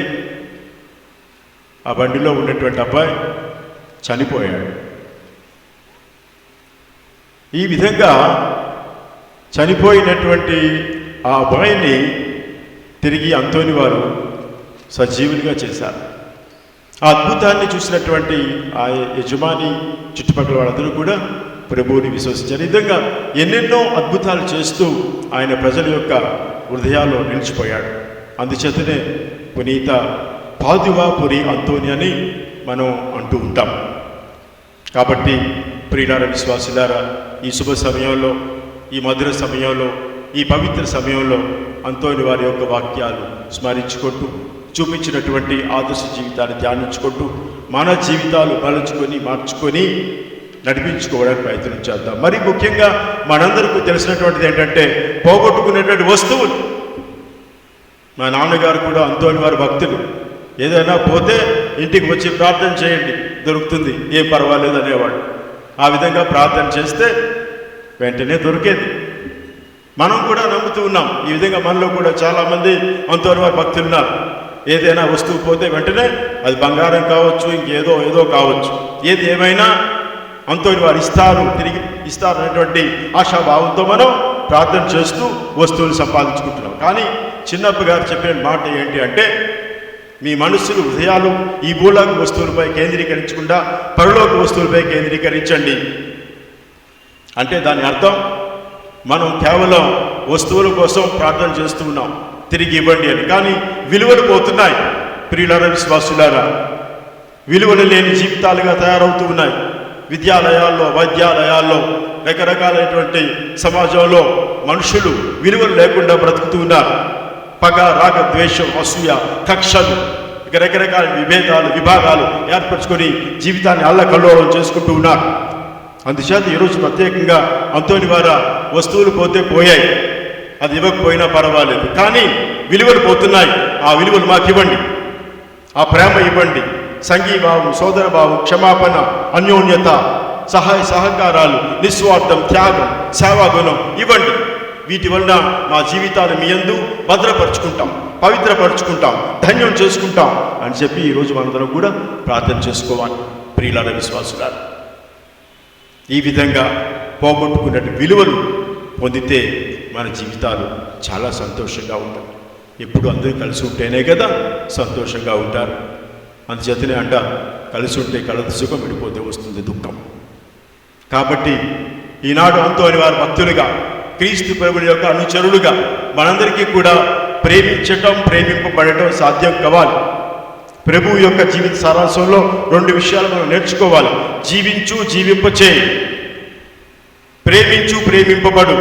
ఆ బండిలో ఉన్నటువంటి అబ్బాయి చనిపోయాడు. ఈ విధంగా చనిపోయినటువంటి ఆ అబ్బాయిని తిరిగి అంతోని వారు సజీవునిగా చేశారు. ఆ అద్భుతాన్ని చూసినటువంటి ఆ యజమాని, చుట్టుపక్కల వాళ్ళందరూ కూడా ప్రభువుని విశ్వసించారు. ఈ విధంగా ఎన్నెన్నో అద్భుతాలు చేస్తూ ఆయన ప్రజల యొక్క హృదయాల్లో నిలిచిపోయాడు. అందుచేతనే పునీత పాదువాపురి అంతోని అని మనం అంటూ ఉంటాం. కాబట్టి ప్రియులారా, విశ్వాసులారా, ఈ శుభ సమయంలో, ఈ మధుర సమయంలో, ఈ పవిత్ర సమయంలో అంతోని వారి యొక్క వాక్యాలు స్మరించుకుంటూ చూపించినటువంటి ఆదర్శ జీవితాన్ని ధ్యానించుకుంటూ మన జీవితాలు మలుచుకొని మార్చుకొని నడిపించుకోవడానికి ప్రయత్నం చేద్దాం. మరి ముఖ్యంగా మనందరికీ తెలిసినటువంటిది ఏంటంటే పోగొట్టుకునేటువంటి వస్తువులు. మా నాన్నగారు కూడా అంతోని వారి భక్తులు. ఏదైనా పోతే ఇంటికి వచ్చి ప్రార్థన చేయండి, దొరుకుతుంది, ఏం పర్వాలేదు అనేవాడు. ఆ విధంగా ప్రార్థన చేస్తే వెంటనే దొరికేది. మనం కూడా నమ్ముతూ ఉన్నాం. ఈ విధంగా మనలో కూడా చాలామంది అంతోని వారి భక్తులు ఉన్నారు. ఏదైనా వస్తువు పోతే వెంటనే అది బంగారం కావచ్చు, ఇంకేదో ఏదో కావచ్చు, ఏది ఏమైనా అంతోని వారు ఇస్తారు, తిరిగి ఇస్తారు అనేటువంటి ఆశాభావంతో మనం ప్రార్థన చేస్తూ వస్తువులు సంపాదించుకుంటున్నాం. కానీ చిన్నప్ప గారు చెప్పిన మాట ఏంటి అంటే, మీ మనస్సులు హృదయాలు ఈ భూలోక వస్తువులపై కేంద్రీకరించకుండా పరలోక వస్తువులపై కేంద్రీకరించండి. అంటే దాని అర్థం మనం కేవలం వస్తువుల కోసం ప్రార్థన చేస్తూ ఉన్నాం, తిరిగి ఇవ్వండి అని. కానీ విలువలు పోతున్నాయి ప్రియులారా, విశ్వాసులారా. విలువలు లేని జీవితాలుగా తయారవుతూ ఉన్నాయి. విద్యాలయాల్లో, వైద్యాలయాల్లో, రకరకాలైనటువంటి సమాజంలో మనుషులు విలువలు లేకుండా బ్రతుకుతూ ఉన్నారు. పగ, రాగ, ద్వేషం, అసూయ, కక్షలు, ఇక రకరకాల విభాగాలు ఏర్పరచుకొని జీవితాన్ని అల్లకల్లోలం చేసుకుంటూ ఉన్నారు. అందుచేత ఈరోజు ప్రత్యేకంగా అంతోని వారి వస్తువులు పోతే పోయాయి, అది ఇవ్వకపోయినా పర్వాలేదు, కానీ విలువలు పోతున్నాయి. ఆ విలువలు మాకు ఇవ్వండి, ఆ ప్రేమ ఇవ్వండి, సంఘీభావం, సోదరభావం, క్షమాపణ, అన్యోన్యత, సహాయ సహకారాలు, నిస్వార్థం, త్యాగం, సేవాగుణం ఇవ్వండి. వీటి వలన మా జీవితాలు మీ యందు భద్రపరుచుకుంటాం, పవిత్రపరుచుకుంటాం, ధన్యం చేసుకుంటాం అని చెప్పి ఈరోజు మనందరం కూడా ప్రార్థన చేసుకోవాలి ప్రియులార, విశ్వాసులారా. ఈ విధంగా పోగొట్టుకున్న విలువలు పొందితే మన జీవితాలు చాలా సంతోషంగా ఉంటాయి. ఎప్పుడు అందరూ కలిసి ఉంటేనే కదా సంతోషంగా ఉంటారు. అందుచేతనే అంటారు, కలిసి ఉంటే కలదు సుఖం, విడిపోతే వస్తుంది దుఃఖం. కాబట్టి ఈనాడు అంతోని వారి భక్తులుగా, క్రీస్తు ప్రభుని యొక్క అనుచరులుగా మనందరికీ కూడా ప్రేమించటం, ప్రేమింపబడటం సాధ్యం కావాలి. ప్రభువు యొక్క జీవిత సారాంశంలో 2 విషయాలు మనం నేర్చుకోవాలి. జీవించు, జీవింపచేయి. ప్రేమించు, ప్రేమింపబడు.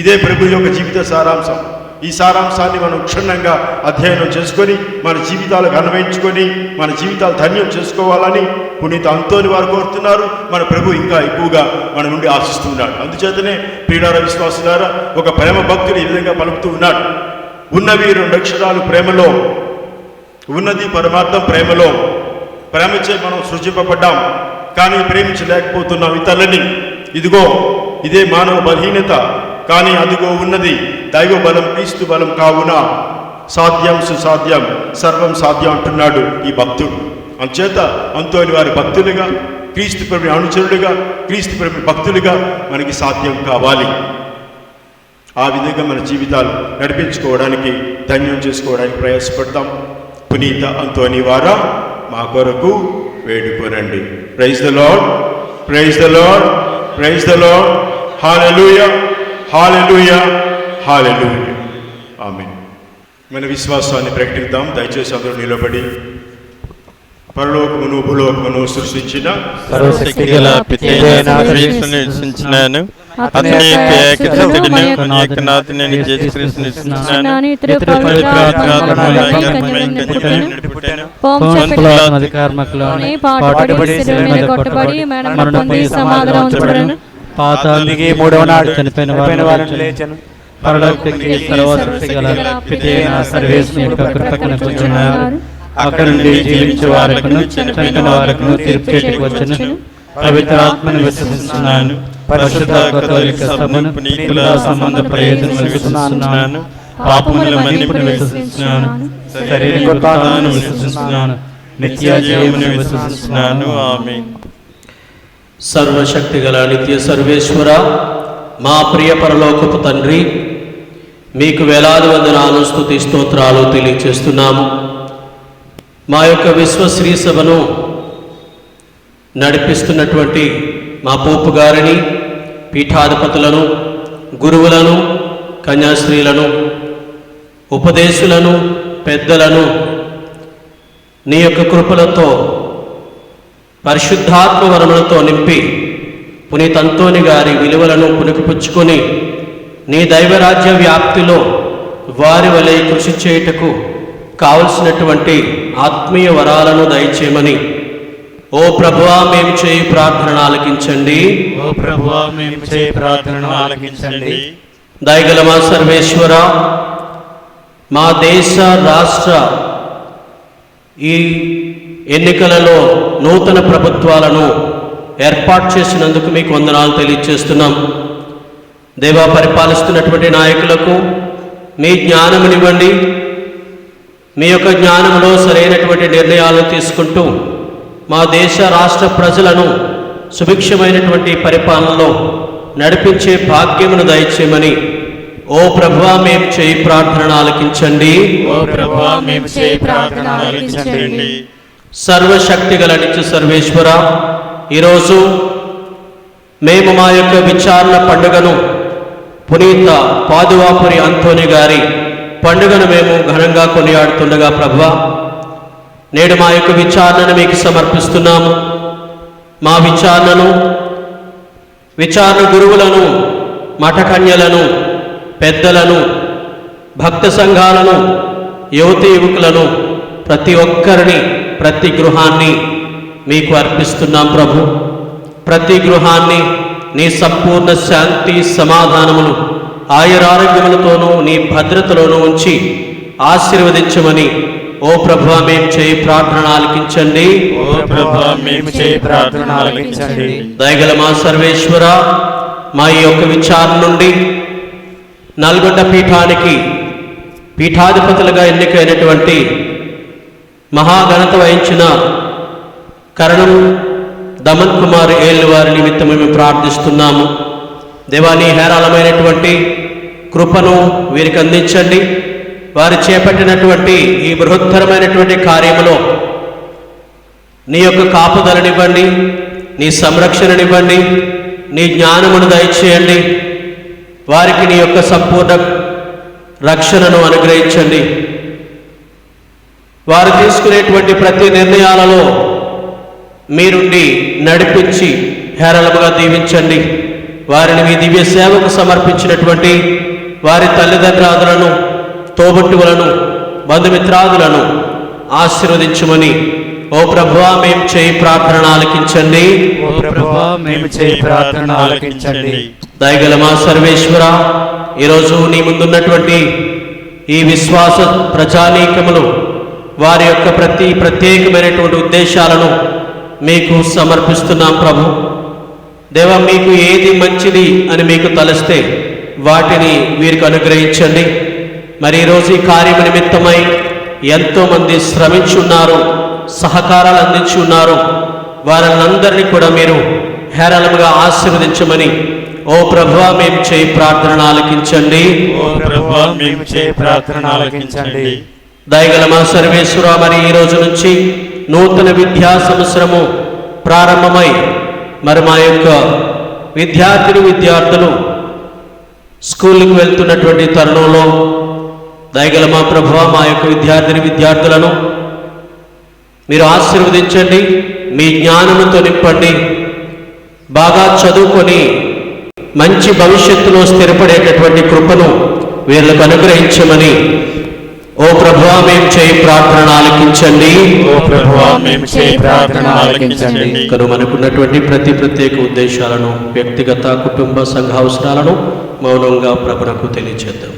ఇదే ప్రభు యొక్క జీవిత సారాంశం. ఈ సారాంశాన్ని మనం క్షుణ్ణంగా అధ్యయనం చేసుకొని మన జీవితాలకు అన్వయించుకొని మన జీవితాలు ధన్యం చేసుకోవాలని పునీత అంతోని వారు కోరుతున్నారు. మన ప్రభు ఇంకా ఎక్కువగా మన నుండి ఆశిస్తున్నాడు. అందుచేతనే ప్రియులార, విశ్వాసులారా, ఒక ప్రేమ భక్తుడు ఈ విధంగా పలుకుతూ ఉన్నాడు. ఉన్నవి 2 అక్షరాలు ప్రేమలో, ఉన్నది పరమార్థం ప్రేమలో. ప్రేమచే మనం సృజింపబడ్డాం, కానీ ప్రేమించలేకపోతున్నాం ఇతరులని. ఇదిగో ఇదే మానవ బలహీనత, కానీ అదిగో ఉన్నది దైవ బలం, క్రీస్తు బలం. కావున సాధ్యం, సుసాధ్యం, సర్వం సాధ్యం అంటున్నాడు ఈ భక్తుడు. అందుచేత అంతోని వారి భక్తులుగా, క్రీస్తు ప్రభుని అనుచరులుగా, క్రీస్తు ప్రభుని భక్తులుగా మనకి సాధ్యం కావాలి. ఆ విధంగా మన జీవితాలు నడిపించుకోవడానికి, ధన్యం చేసుకోవడానికి ప్రయాసపడతాం. పునీత అంతోని వారా మా కొరకు వేడుకోనండి. Praise the Lord, praise the Lord, praise the Lord. Hallelujah, hallelujah, hallelujah. Amen. మన విశ్వాసాన్ని ప్రకటిద్దాం. దయచేసి అందరూ నిలబడి. పరలోకమును భూలోకమును సృష్టించిన సర్వశక్తిగల పితైన క్రీస్తుని విశ్వసించున్నాను. అతని యొక్క ఏకజాతుడిని, ఏకనాథుని యేసుక్రీస్తుని విశ్వసించున్నాను. ఇతడు పాతాళానికి 3వ నాడు చనిపోయిన వారిని లేచెను. పరలోకానికి సర్వశక్తిగల పితైన సర్వేశ్వరుని యొక్క కృపకు నొచ్చుచున్నారు. అక్కడి నుండి జీవించే వారకును చనిపోయిన వారకును తీర్పు చేయుటకు వచ్చును. పవిత్ర ఆత్మను విశ్వసిస్తున్నాను. పరిశుద్ధ కథోలిక సభను, పునీతుల సంబంధ ప్రయోజనం విశ్వసిస్తున్నాను. పాపముల మన్నిపును విశ్వసిస్తున్నాను. శరీర ఉత్థానమును విశ్వసిస్తున్నాను. నిత్య జీవమును విశ్వసిస్తున్నాను. ఆమేన్. సర్వశక్తిగల నిత్య సర్వేశ్వర, మా ప్రియ పరలోకపు తండ్రి, మీకు వేలాది వందనాలు, స్తుతి స్తోత్రాలు తెలియచేస్తున్నాము. మా యొక్క విశ్వశ్రీ సభను నడిపిస్తున్నటువంటి మా పోపు గారిని, పీఠాధిపతులను, గురువులను, కన్యాశ్రీలను, ఉపదేశులను, పెద్దలను నీ యొక్క కృపలతో, పరిశుద్ధాత్మ వరములతో నింపి పునీత అంతోని గారి విలువలను పుణికిపుచ్చుకొని నీ దైవరాజ్య వ్యాప్తిలో వారి వలె కృషి చేయుటకు కావలసినటువంటి ఆత్మీయ వరాలను దయచేయమని ఓ ప్రభువా మేము చేయి ప్రార్థనను ఆలకించండి. ఓ ప్రభువా మేము చేయి ప్రార్థనను ఆలకించండి. దయగల మా సర్వేశ్వర, మా దేశ రాష్ట్ర ఈ ఎన్నికలలో నూతన ప్రభుత్వాలను ఏర్పాటు చేసినందుకు మీకు వందనాలు తెలియజేస్తున్నాం. దేవా, పరిపాలిస్తున్నటువంటి నాయకులకు మీ జ్ఞానమునివ్వండి. మీ యొక్క జ్ఞానంలో సరైనటువంటి నిర్ణయాలు తీసుకుంటూ మా దేశ రాష్ట్ర ప్రజలను సుభిక్షమైనటువంటి పరిపాలనలో నడిపించే భాగ్యమును దయచేయమని ఓ ప్రభువా మేము చేయి ప్రార్థన ఆలకించండి. ఓ ప్రభువా మేము చేయి ప్రార్థన ఆలకించండి. సర్వశక్తి గల నిత్య సర్వేశ్వర, ఈరోజు మేము మా యొక్క విచారణ పండుగను పునీత పాదువాపురి అంతోని గారి పండుగను మేము ఘనంగా కొనియాడుతుండగా ప్రభువా, నేడు మా యొక్క విచారణను మీకు సమర్పిస్తున్నాము. మా విచారణ గురువులను, మఠకన్యలను, పెద్దలను, భక్త సంఘాలను, యువతి యువకులను, ప్రతి ఒక్కరిని, ప్రతి గృహాన్ని మీకు అర్పిస్తున్నాం ప్రభు. ప్రతి గృహాన్ని నీ సంపూర్ణ శాంతి సమాధానములు ఆయురారోగ్యములతోనూ నీ భద్రతలోనూ ఉంచి ఆశీర్వదించమని ఓ ప్రభువా మేము చేయి ప్రార్థన ఆలకించండి. ఓ ప్రభువా మేము చేయి ప్రార్థన ఆలకించండి. దయగల మా సర్వేశ్వర, మా ఈ యొక్క విచారణ నుండి నల్గొండ పీఠానికి పీఠాధిపతులుగా ఎన్నికైనటువంటి మహాఘనత వహించిన కరణం దమన్ కుమార్ ఏల్ వారి నిమిత్తం మేము ప్రార్థిస్తున్నాము. దేవా, నీ హేరాళమైనటువంటి కృపను వీరికి అందించండి. వారు చేపట్టినటువంటి ఈ బృహత్తరమైనటువంటి కార్యములో నీ యొక్క కాపుదలనివ్వండి, నీ సంరక్షణనివ్వండి, నీ జ్ఞానమును దయచేయండి. వారికి నీ యొక్క సంపూర్ణ రక్షణను అనుగ్రహించండి. వారు తీసుకునేటువంటి ప్రతి నిర్ణయాలలో మీరుండి నడిపించి హేరళముగా దీవించండి. వారిని మీ దివ్య సేవకు సమర్పించినటువంటి వారి తల్లిదండ్రులను, తోబుట్టువులను, బంధుమిత్రాదులను ఆశీర్వదించమని ఓ ప్రభువా మేము చేయి ప్రార్థన ఆలకించండి. ఓ ప్రభువా మేము చేయి ప్రార్థన ఆలకించండి. దయగల మా సర్వేశ్వర, ఈరోజు నీ ముందున్నటువంటి ఈ విశ్వాస ప్రజానీకములు వారి యొక్క ప్రత్యేకమైనటువంటి ఉద్దేశాలను మీకు సమర్పిస్తున్నాం ప్రభు. దేవా, మీకు ఏది మంచిది అని మీకు తలస్తే వాటిని వీరికి అనుగ్రహించండి. మరి ఈరోజు ఈ కార్యము నిమిత్తమై ఎంతోమంది శ్రమించి ఉన్నారు, సహకారాలు అందించి ఉన్నారు. వారందరినీ కూడా మీరు హేరళముగా ఆశీర్వదించమని ఓ ప్రభువా మేము చేయి ప్రార్థన ఆలకించండి. ఓ ప్రభువా మేము చేయి ప్రార్థన ఆలకించండి. దయగల మా సర్వేశ్వర, మరి ఈ రోజు నుంచి నూతన విద్యా సంవత్సరము ప్రారంభమై మరి మా యొక్క విద్యార్థులు స్కూళ్ళకు వెళ్తున్నటువంటి తరుణంలో దయగల మా ప్రభువా మా యొక్క విద్యార్థులను మీరు ఆశీర్వదించండి. మీ జ్ఞానముతో నింపండి. బాగా చదువుకొని మంచి భవిష్యత్తులో స్థిరపడేటటువంటి కృపను వీళ్ళకు అనుగ్రహించమని ఓ ప్రభువా మేము చేయి ప్రార్థన ఆలకించండి. ఓ ప్రభువా మేము చేయి ప్రార్థన ఆలకించండి. ఇక్కడ మనకున్నటువంటి ప్రత్యేక ఉద్దేశాలను, వ్యక్తిగత కుటుంబ సంఘ అవసరాలను మౌనంగా ప్రభువుకు తెలియచేద్దాం.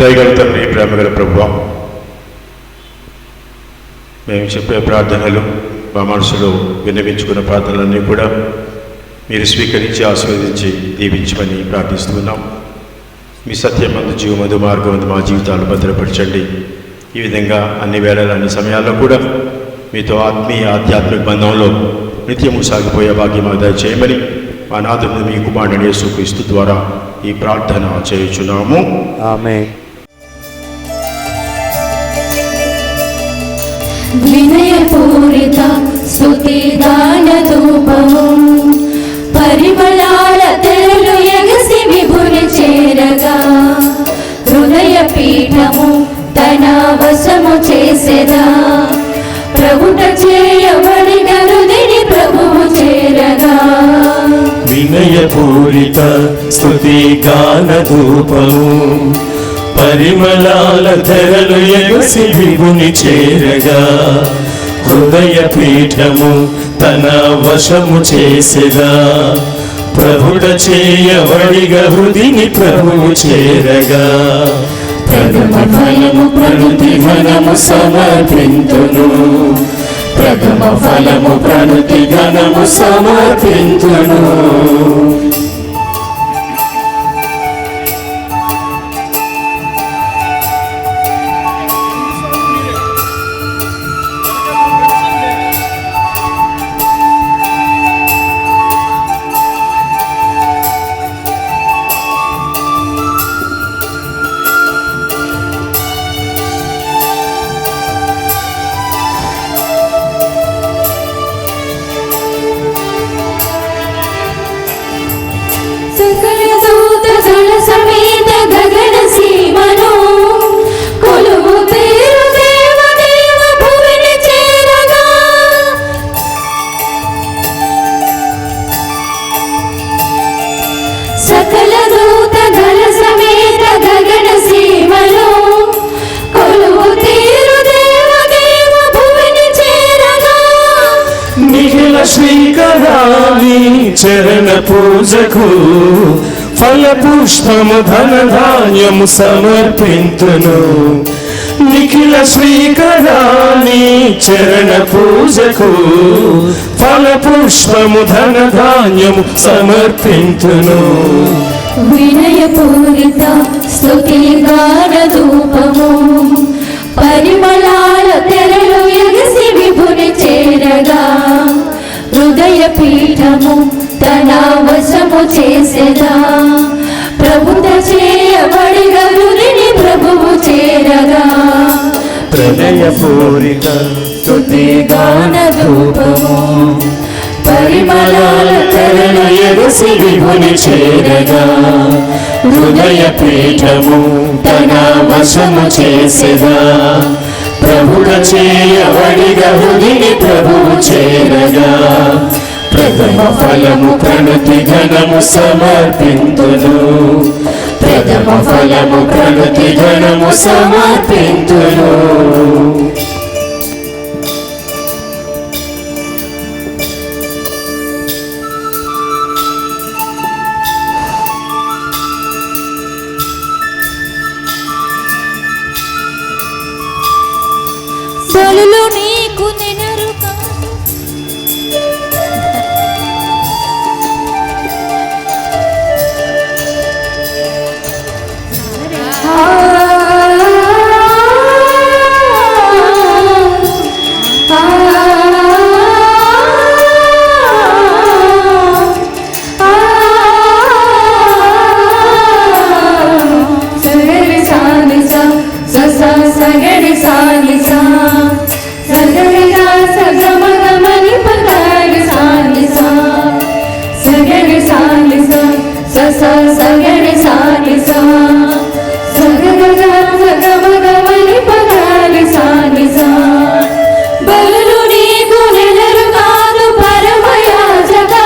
దయగల తండ్రి, ప్రేమగల ప్రభువా, మేము చెప్పే ప్రార్థనలు, మా మనసులో విన్నవించుకున్న ప్రార్థనలన్నీ కూడా మీరు స్వీకరించి ఆశీర్వదించి దీవించమని ప్రార్థిస్తున్నాం. మీ సత్యమందు, జీవమందు, మార్గమందు మా జీవితాలు భద్రపరచండి. ఈ విధంగా అన్ని వేళల, అన్ని సమయాల్లో కూడా మీతో ఆధ్యాత్మిక బంధంలో నిత్యము సాగిపోయే భాగ్యం మాకు దయచేయమని మా నాథుని మీ కుమారుని యేసుక్రీస్తు ద్వారా ఈ ప్రార్థన చేయుచున్నాము. ఆమేన్. వినయపూరిత స్తుతి గాన ధూపము పరిమళాల తెరలు ఎగసి విభుని చేరగా హృదయ పీఠము తన వశము చేసెదా ప్రభుట చేయబడి గరుదిని ప్రభువు చేరగా వినయపూరిత స్తుతి గాన ధూపము పరిమళాల ధరలు ఎగసి విభుని చేరగా హృదయ పీఠము తన వశము చేసెదా ప్రభుట చేయబడిగా హృదిని ప్రభువు చేరగా ప్రథమ ఫలము ప్రణుతి ఘనము సమర్పింతును ప్రథమ ఫలము ప్రణుతి ఘనము సమర్పింతును. చరణ పూజకు ఫల పుష్పము ధన ధాన్యము సమర్పింతును. నిఖిల శ్రీకరాని చరణ పూజకు ఫల పుష్పము ధన ధాన్యము సమర్పింతును. వినయపూరిత స్తుతి గాన ధూపము పరిమళాల తెరలు ఎగసి విభుని చేరగా హృదయ పీఠము తన వశము చేసెదా. ప్రభుత చేయబడి గరుని ప్రభువు చేరగా ప్రణయపూరిత స్తుతి గాన ధూపము పరిమళాల తెరలు ఎగసి విభుని చేరగా హృదయ పీఠము తన వశము చేసెదా. ప్రభుత చేయబడి గరుని ప్రభువు చేరగా ప్రథమ ఫలము ప్రణతి ఘనము సమర్పింతును. ప్రథమ ఫలము ప్రణతి ఘనము సమర్పింతును. బలులు నీకు నెనరు కాదు సగరి సానిసా ససా సగరి సానిసా సగరి సగమగమని పగరి సానిసా సగరి సానిసా ససా సగరి సానిసా సగరి సగమగమని పగరి సానిసా. బలులు నీకు నెలరు కాదు పరమయాజగా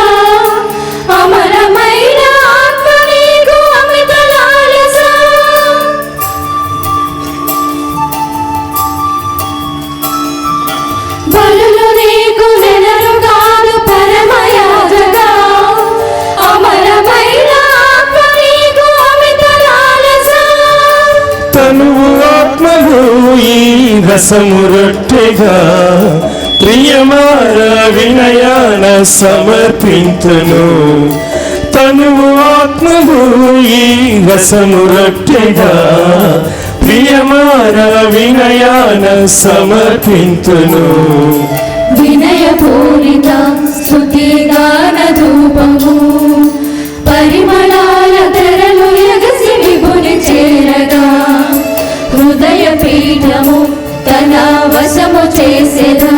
అమరమైన ఆత్మ నీకు అమిత లాలసా. బలులు నీకు నెలరు కాదు పరమయాజగా అమరమైన ఆత్మ నీకు అమిత లాలసా. తనువు ఆత్మలు ఈ రసము రొట్టెగా ప్రియమార వినయాన సమర్పింతును. తనువు ఆత్మలు ఈ రసము రొట్టెగా ప్రియమార వినయాన సమర్పింతును. వినయపూరిత స్తుతి గాన ధూపము పరిమళాల తెరలు ఎగసి విభుని చేరగా హృదయ పీఠము తన వశము చేసెదా.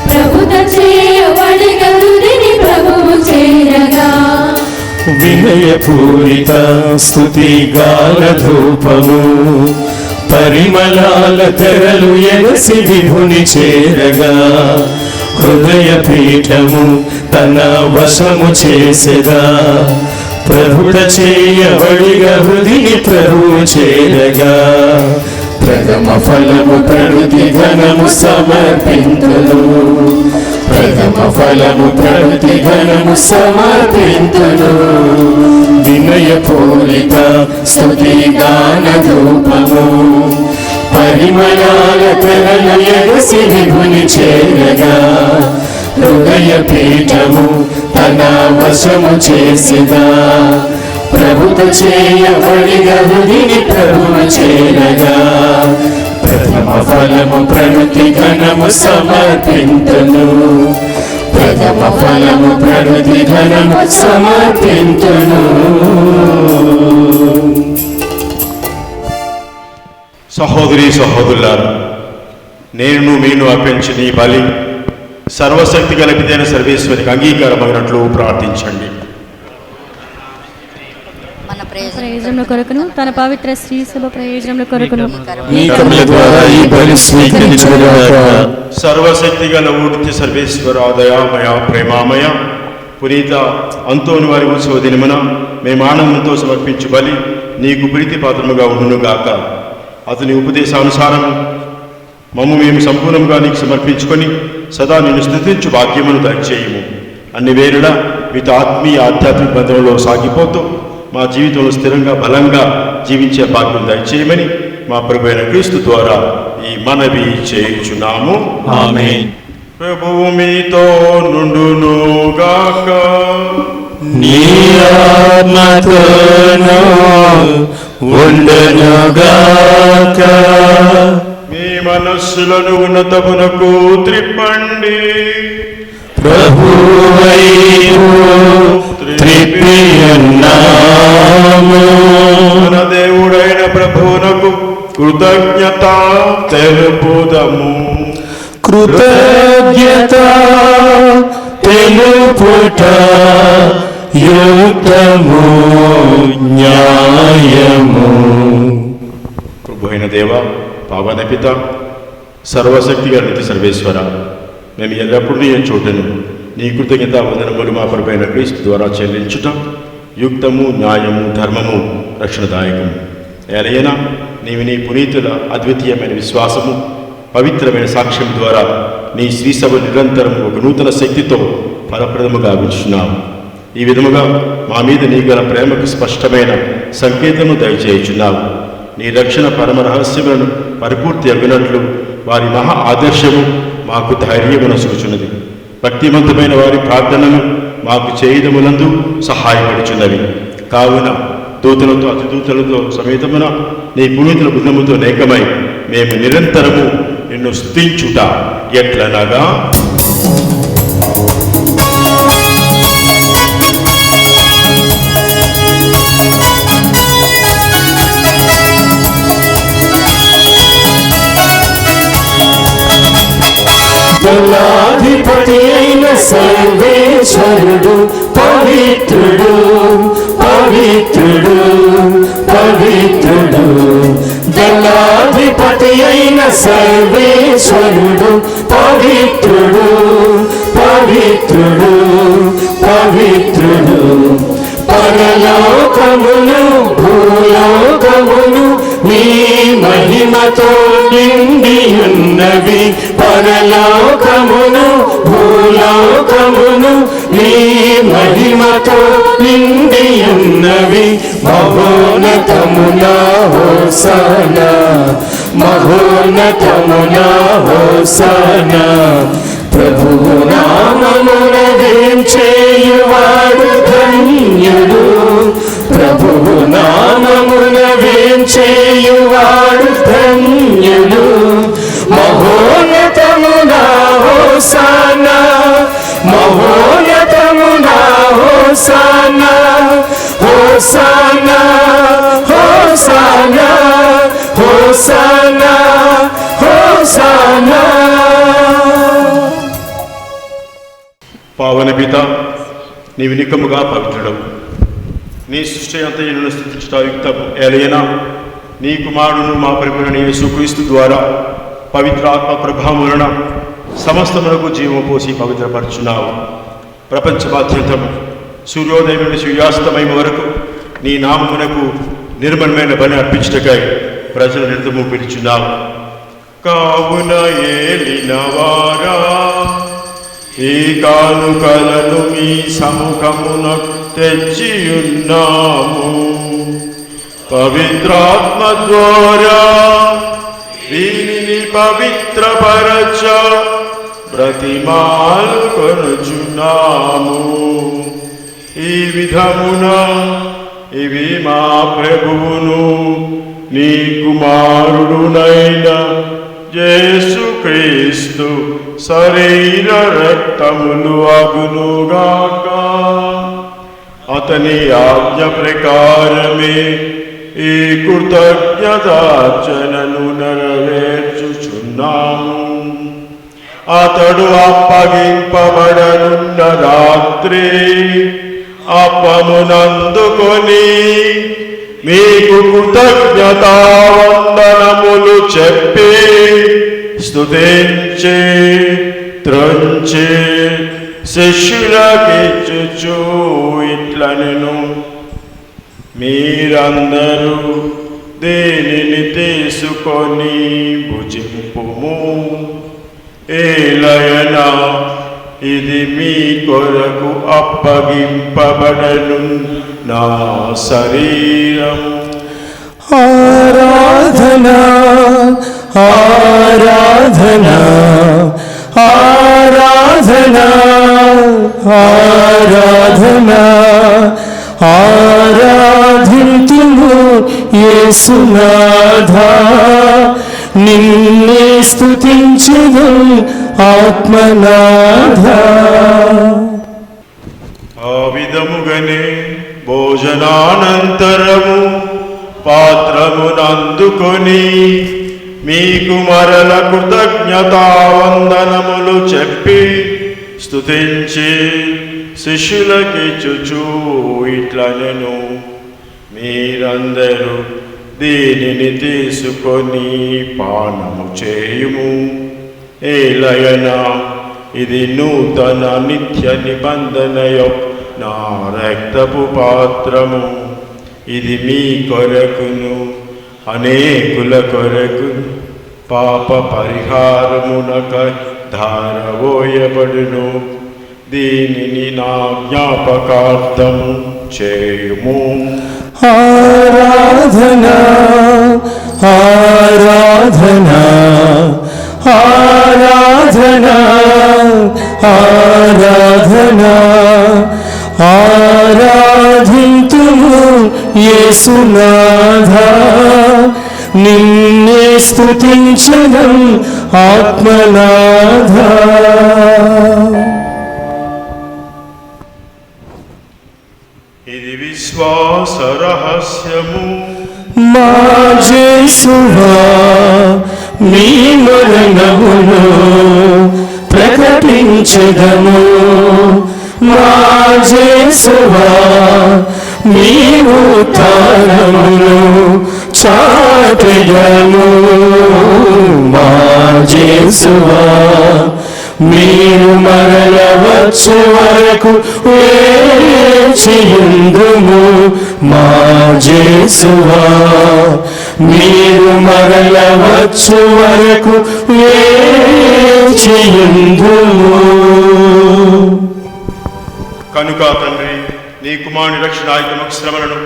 ప్రభుత చేయబడి గరుని ప్రభువు చేరగా వినయపూరిత స్తుతి గాన ధూపము పరిమళాల తెరలు ఎగసి విభుని చేరగా హృదయ పీఠము తన వశము చేసెదా. ప్రభుత చేయబడిగా హృదిని ప్రభువు చేరగా ప్రథమ ఫలము ప్రణతి ఘనము సమర్పింతును. ప్రథమ ఫలము ప్రణతి ఘనము సమర్పింతును. వినయపూరిత స్తుతి గాన ధూపము పరిమళాల తెరలు ఎగసి విభుని చేరగా హృదయ పీఠము తన వశము చేసిదా. ప్రభుత చేయబడిగా హృదిని ప్రభువు చేరగా ప్రథమ ఫలము ప్రణతి ఘనము సమర్పింతును. ప్రథమ ఫలము ప్రణతి ఘనము సమర్పింతును. సహోదరి సహోదరులారా, నేను మీను అర్పించిన ఈ బలి సర్వశక్తి గలపిదైన సర్వేశ్వరికి అంగీకారమైనట్లు ప్రార్థించండి. ప్రయోజనముల కొరకును తన పవిత్ర శ్రీ సభ ప్రయోజనముల కొరకును సర్వశక్తి గల ఊర్తి సర్వేశ్వర దయామయ ప్రేమామయ పునీత అంతోని వారి ఉత్సవ దినమున మేము ఆనందంతో సమర్పించు బలి నీకు ప్రీతి పాత్రముగా ఉండునుగాక. అతని ఉపదేశానుసారం మేము సంపూర్ణంగా నీకు సమర్పించుకొని సదా నిన్ను స్తుతించు భాగ్యమును దయచేయము. అన్ని వేళలా మీతో ఆత్మీయ ఆధ్యాత్మిక బంధంలో సాగిపోతూ మా జీవితంలో స్థిరంగా బలంగా జీవించే భాగ్యం దయచేయమని మా ప్రభు అయిన క్రీస్తు ద్వారా ఈ మనవి చేయుచున్నాము. ఆమేన్. ప్రభువు మీతో నుండునుగాక. నీ ఆత్మతోను ఉండునుగాక. మీ మనస్సులను ఉన్నతమునకు త్రిప్పండి. ప్రభువైపు త్రిప్పియున్నాము. మన దేవుడైన ప్రభువునకు కృతజ్ఞత తెలుపుదము. కృతజ్ఞత తెలుపుట యుక్తము న్యాయము. ప్రభు అయిన దేవ, పావన పిత, సర్వశక్తిగా నిత్య సర్వేశ్వర, మేము ఎల్లప్పుడూ నీ చోటను నీ కృతజ్ఞత వందనములు మా ప్రభు అయిన క్రీస్తు ద్వారా చెల్లించుట యుక్తము, న్యాయము, ధర్మము, రక్షణదాయకము. ఏలైనా నీవు నీ పునీతుల అద్వితీయమైన విశ్వాసము, పవిత్రమైన సాక్ష్యం ద్వారా నీ శ్రీసభ నిరంతరం ఒక నూతన శక్తితో ఫలప్రదముగా ఉంచున్నావు. ఈ విధముగా మా మీద నీ గల ప్రేమకు స్పష్టమైన సంకేతము దయచేయుచున్నావు. నీ రక్షణ పరమ రహస్యములను పరిపూర్తి అగినట్లు వారి మహా ఆదర్శము మాకు ధైర్యమునసుకుచున్నది. భక్తిమంతమైన వారి ప్రార్థనలు మాకు చేయదములందు సహాయపడుచున్నవి. కావున దూతలతో అతిదూతలతో సమేతమున నీ పునీతుల బృందముతో నేకమై మేము నిరంతరము నిన్ను స్తుతించుట ఎట్లనగా, దళాధిపతి అయిన సర్వేశ్వరుడు పవిత్రుడు పవిత్రుడు పవిత్రుడు. దళాధిపతి అయిన సర్వేశ్వరుడు పవిత్రుడు పవిత్రుడు పవిత్రుడు. పరలోకమును భూలోకమును నీ మహిమతో నిండియున్నవి. పరలోకమును భూలోకమును నీ మహిమతో నిండియున్నవి. మహోన్నతమున హోసన్నా మహోన్నతమున హోసన్నా. ప్రభువు నామమున వేంచేయువాడు ధన్యుడు. ప్రభువు నామమున వేంచేయువాడు ధన్యుడు. మహోన్నతమున హోసన్నా మహోన్నతమున hosanna hosanna hosanna hosanna hosanna. పావన పిత, నీవు నికముగా పవిత్రుడవు. నీ సృష్టి అంతయులను స్థుతించుట యుక్తము. ఏలైనా నీ కుమారుడును మా ప్రభువైన యేసుక్రీస్తు ద్వారా పవిత్రాత్మ ప్రభావం వలన సమస్తమునకు జీవము పోసి పవిత్రపరచున్నావు. ప్రపంచమాద్యంతము సూర్యోదయం నుండి సూర్యాస్తమయం వరకు నీ నామమునకు నిర్మలమైన బలి అర్పించుటకై ప్రజల నిరతము పిలుచున్నావు. కావున ఏలినవారా, ఈ కానుకలను మీ సముఖమున తెచ్చియున్నాము. పవిత్రాత్మ ద్వారా దీనిని పవిత్రపరచ బ్రతిమాలు కొనుచున్నాము. ఈ విధమున ఇవి మా ప్రభువును నీ కుమారుడునైన యేసుక్రీస్తు శరీర రక్తములు అగునుగాక. అతని ఆజ్ఞ ప్రకారమే ఈ కృతజ్ఞతార్చనను నెరవేర్చుచున్నాము. అతడు అప్పగింపబడనున్న రాత్రి అప్పమునందుకొని మీకు కృతజ్ఞతావందనములు చెప్పి స్తుతించి త్రుంచి శిష్యులకిచ్చుచు ఇట్లనెను, మీరందరూ దీనిని తీసుకొని భుజింపుము. ఏలయనా ఇది మీ కొరకు అప్పగింపబడను నా శరీరము. ఆరాధనా ఆరాధనా ఆరాధనా ఆరాధనా ఆరాధింతుము యేసునాథా, నిన్నే స్తుతించెదం ఆత్మనాథా. ఆ విధముగానే భోజనానంతరము పాత్రమునందుకొని మీకు మరల కృతజ్ఞతావందనములు చెప్పి స్తుతించి శిష్యులకిచ్చుచూ ఇట్లనెను, మీరందరూ దీనిని తీసుకొని పానము చేయుము. ఏలయనా ఇది నూతన నిత్య నిబంధన యొక్క నా రక్తపు పాత్రము. ఇది మీ కొరకును అనేకుల కొరకు పాప పరిహారమునకై ధారవోయబడును. దీనిని నా జ్ఞాపకార్థము చేయుము. ఆరాధనా ఆరాధనా ఆరాధనా ఆరాధనా ఆరాధింతుము యేసునాథా, నిన్నే స్తుతించెదం ఆత్మనాథా. ఇది విశ్వాస రహస్యము. మా యేసువా, మీ మరణమును ప్రకటించెదము. మా యేసువా, మీ ఉత్థానమును చాటెదము. మా యేసువా, మీరు మరల వచ్చే వరకు వేచియుందుము. మా యేసువా, మీరు మరల వచ్చే వరకు వేచియుందుము. కనుక తండ్రి, నీ కుమారుని రక్షణాయుధముకు శ్రమలను,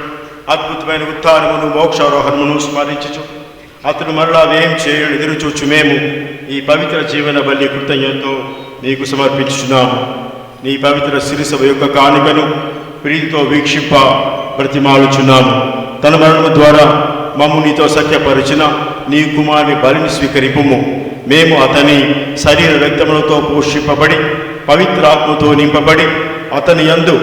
అద్భుతమైన ఉత్థానమును, మోక్షారోహణమును స్మరించుచు అతను మరలా ఏం చేయని ఎదురుచూచు మేము ఈ పవిత్ర జీవన బలి కృతజ్ఞతతో నీకు సమర్పించుచున్నాము. నీ పవిత్ర శిరసభ యొక్క కానుకను ప్రీతితో వీక్షింప బ్రతిమాలుచున్నాము. తన మరణము ద్వారా మమ్ము నీతో సఖ్యపరిచిన నీ కుమారుని బలిని స్వీకరింపుము. మేము అతని శరీర రక్తములతో పోషింపబడి పవిత్రాత్మతో నింపబడి అతని యందు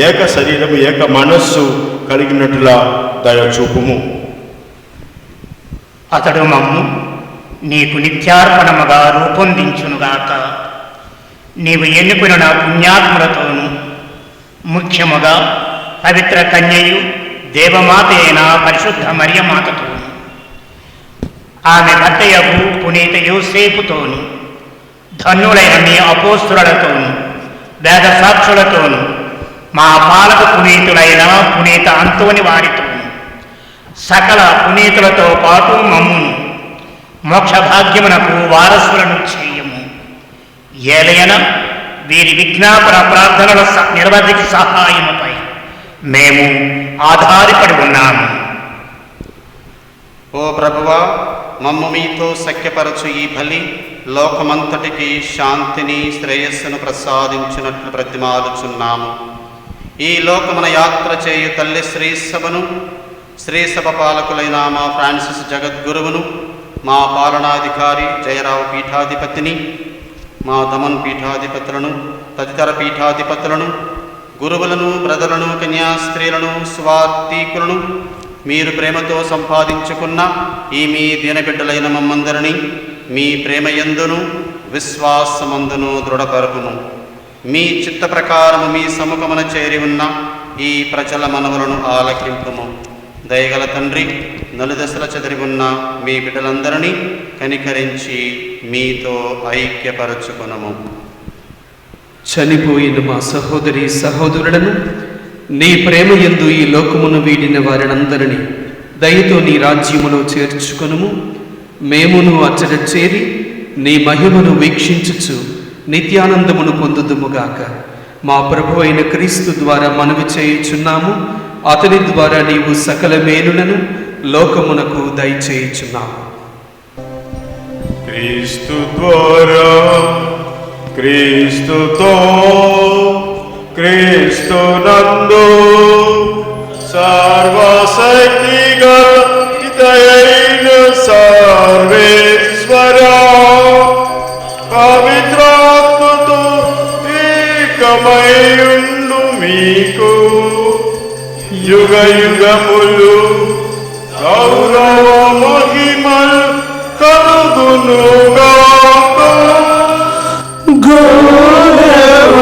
ఏక శరీరము ఏక మనస్సు కలిగినట్లుగా దయచూపుము. అతడు మమ్ము నీకు నిత్యార్పణముగా రూపొందించునుగాక. నీవు ఎన్నుకున్న నా పుణ్యాత్ములతోనూ ముఖ్యముగా పవిత్ర కన్యయు దేవమాత అయిన పరిశుద్ధ మరియమాతతోను, ఆమె భర్తయగు పునీత యోసేపుతోను, ధన్యులైన నీ అపోస్తులతోను, వేద సాక్షులతోను, మా పాలక పునీతులైన పునీత అంతోని వారితోను, సకల పునీతులతో పాటు మమ్మును మోక్ష భాగ్యమునకు వారసులను చేయము. ఏలయన వీరి విజ్ఞాపన ప్రార్థనల నిర్వధిక సహాయముపై మేము ఆధారపడి ఉన్నాము. ఓ ప్రభువా, మమ్ము మీతో సఖ్యపరచు ఈ బలి లోకమంతటికి శాంతిని శ్రేయస్సును ప్రసాదించినట్లు బ్రతిమాలుచున్నాము. ఈ లోకమున యాత్ర చేయు తల్లి శ్రీసభను, శ్రీసభ పాలకులైన మా ఫ్రాన్సిస్ జగద్గురువును, మా పాలనాధికారి జయరావు పీఠాధిపతిని, మా దమన్ పీఠాధిపతులను, తదితర పీఠాధిపతులను, గురువులను, బ్రదలను, కన్యాస్త్రీలను, స్వార్థీకులను, మీరు ప్రేమతో సంపాదించుకున్న ఈ మీ దీనబిడ్డలైన మమ్మందరినీ మీ ప్రేమయందును విశ్వాసమందును దృఢపరపుము. మీ చిత్త ప్రకారము మీ సముఖమున చేరి ఉన్న ఈ ప్రజల మనవులను ఆలకింపుము. దయగల తండ్రి, నలుదశల చెదిరి ఉన్న మీ బిడ్డలందరినీ కనికరించి మీతో ఐక్యపరచుకునము. చనిపోయిన మా సహోదరి సహోదరులను నీ ప్రేమ యందు ఈ లోకమును వీడిన వారినందరినీ దయతో నీ రాజ్యములో చేర్చుకొనుము. మేమును అచ్చట చేరి నీ మహిమను వీక్షించుచు నిత్యానందమును పొందుదుముగాక. మా ప్రభు అయిన క్రీస్తు ద్వారా మనవి చేయుచున్నాము. అతని ద్వారా నీవు సకల మేలులను లోకమునకు దయచేయుచున్నావు. క్రీస్తు ద్వారా, క్రీస్తుతో, క్రీస్తునందు సర్వశక్తిగా పితయైన సర్వేశ్వరా పవిత్రాత్మతో ఏకమైయుండు మీకు యుగ యుగములు గౌరవ మహిమలు కలుగునుగాక. గౌరవ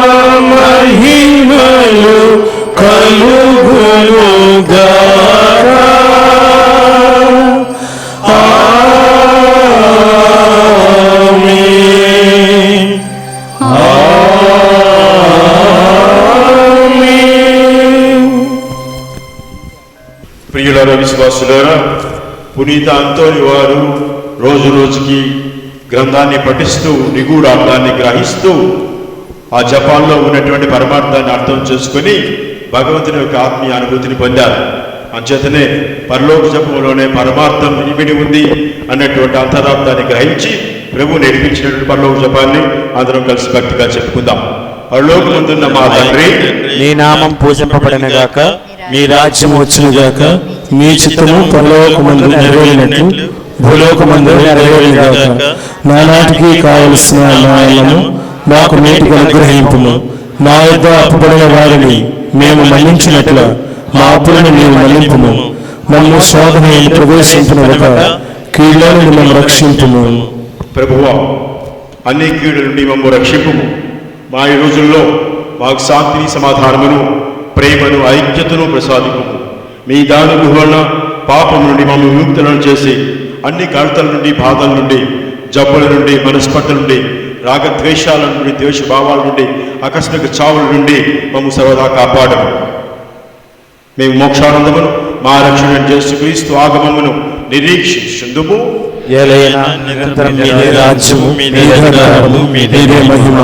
మహిమలు కలుగునుగాక. ఆమేన్. ఆమేన్. ప్రియులారా, విశ్వాసులారా, పునీత అంతోని వారు రోజు రోజుకి గ్రంథాన్ని పఠిస్తూ నిగూఢార్థాన్ని గ్రహిస్తూ ఆ జపాల్లో ఉన్నటువంటి పరమార్థాన్ని అర్థం చేసుకుని భగవంతుని యొక్క ఆత్మీయ అనుభూతిని పొందారు. అంచేతనే పరలోక జపంలోనే పరమార్థం ఇమిడి ఉంది అన్నటువంటి అంతరార్థాన్ని గ్రహించి ప్రభు నేర్పించినటువంటి పరలోక జపాన్ని అందరం కలిసి భక్తిగా చెప్పుకుందాం. పరలోకమందున్న మా తండ్రి, నీ నామం పూజింపబడినగాక, నీ రాజ్యం వచ్చునుగాక, మీ చిత్తము పరలోకమందు నెరవేరినట్లు భూలోకమందు నెరవేరుగాక. నానాటికి కావలసిన న్యాయము మాకు నేటికి అనుగ్రహింపుము. మా యొద్ద అప్పుబడిన వారిని మేము మన్నించినట్లు మా అప్పులను నీవు మన్నింపుము. మమ్ము శోధనను ప్రవేశింపునక కీడులను మమ్మల్ని రక్షింపుము. ప్రభువా, అన్ని కీడుల నుండి మమ్మల్ని రక్షింపుము. మా ఈ రోజుల్లో మాకు శాంతిని, సమాధానమును, ప్రేమను, ఐక్యతను ప్రసాదింపుము. మీ దాని వలన పాపం నుండి మమ్మల్ని విముక్తులను చేసి అన్ని కడతల నుండి, బాధల నుండి, జబ్బుల నుండి, మనస్పర్ధల నుండి, రాగద్వేషాల నుండి, ద్వేషభావాల నుండి, ఆకస్మిక చావుల నుండి మమ్ము సర్వదా కాపాడము. మేము మోక్షానందమును మా రక్షణ యేసుక్రీస్తు ఆగమమును నిరీక్షించుందుము. ఏలైనా నిరంతరం మీదే రాజ్యము, మీదే అధికారము, మీదే మహిమ.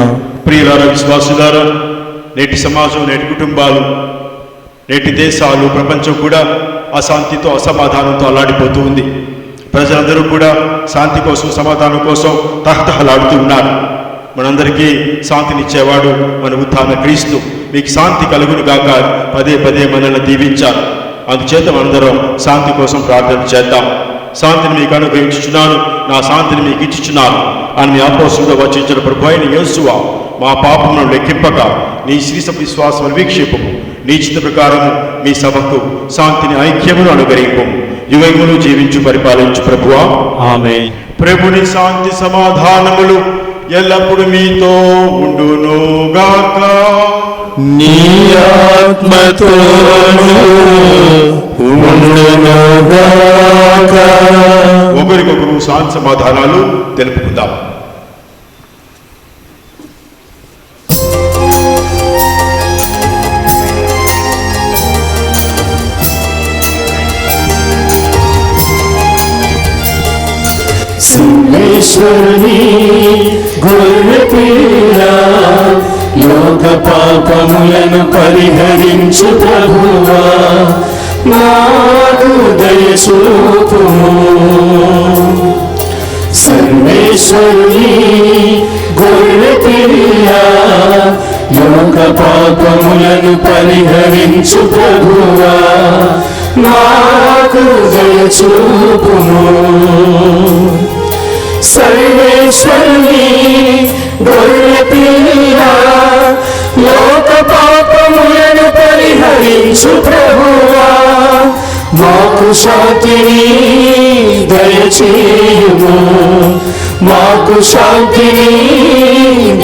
ప్రియులారా, విశ్వాసులారా, నేటి సమాజం, నేటి కుటుంబాలు, నేటి దేశాలు, ప్రపంచం కూడా అశాంతితో, అసమాధానంతో అల్లాడిపోతూ ఉంది. ప్రజలందరూ కూడా శాంతి కోసం, సమాధానం కోసం తహతహలాడుతూ ఉన్నారు. మనందరికీ శాంతినిచ్చేవాడు మన ఉత్థాన క్రీస్తు. మీకు శాంతి కలుగును గాక పదే పదే మనల్ని దీవించారు. అందుచేత మనందరం శాంతి కోసం ప్రార్థన చేద్దాం. శాంతిని మీకు అనుగ్రహించుచున్నాను, నా శాంతిని మీకు ఇచ్చుచున్నాను అని మీ అపోస్తులతో వచించిన ప్రభు అయిన యేసువా, మా పాపములను లెక్కింపక నీ శ్రీసభ విశ్వాసం వీక్షింపము. నీ చిత్త ప్రకారము మీ సభకు శాంతిని, ఐక్యమును అనుగ్రహింపము. యుగములు జీవించు పరిపాలించు ప్రభువా. ఆమేన్. ప్రభుని శాంతి సమాధానములు ఎల్లప్పుడు మీతో ఉండునుగాక. నీ ఆత్మతోను ఉండునుగాక. ఒకరికొకరు శాంతి సమాధానాలు తెలుపుకుందాం. సింహేశ్వరుని గొర్రెపిల్ల, లోక పాపములను పరిహరించు ప్రభువా, నాకు దయచూపుము. సర్వేశ్వరుని గొర్రెపిల్ల, లోక పాపములను పరిహరించు ప్రభువా, నాకు దయచూపుము. సర్వేశ్వరుని గొర్రెపిల్ల, లోక పాపములను పరిహరించు ప్రభువా, మాకు శాంతిని దయచేయుము. మాకు శాంతిని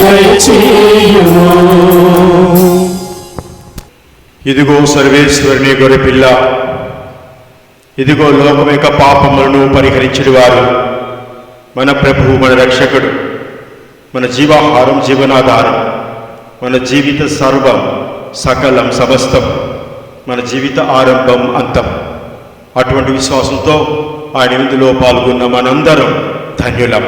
దయచేయుము. ఇదిగో సర్వేశ్వరుని గొర్రెపిల్ల, ఇదిగో లోకం యొక్క పాపములను పరిహరించడు వారు, మన ప్రభువు, మన రక్షకుడు, మన జీవాహారం, జీవనాధారం, మన జీవిత సర్వం, సకలం, సమస్తం, మన జీవిత ఆరంభం, అంతం. అటువంటి విశ్వాసంతో ఆయన విందులో పాల్గొన్న మనందరం ధన్యులం.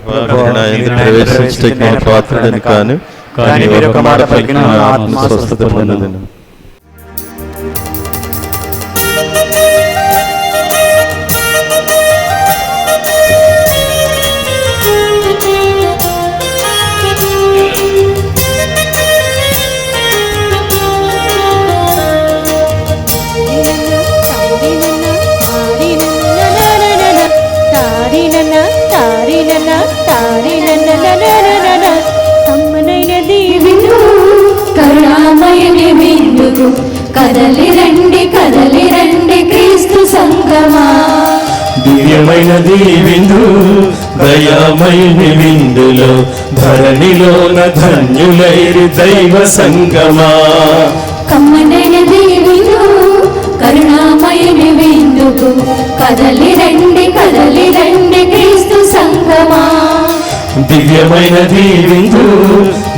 ప్రవేశించడానికి నేను పాత్రుడని కాను, కానీ మీరు ఒక మాట పలికిన నా ఆత్మ స్వస్థత పొందును. కరుణామయుని విందుకు కదలి రండి క్రీస్తు సంగమా. దివ్యమైనది విందు దయామయుని విందులో ధరణిలోన ధన్యులైరి దైవ సంగమా. కమ్మనైనది విందు కరుణామయుని విందుకు కదలి రండి క్రీస్తు సంగమా. దివ్యమైనది విందు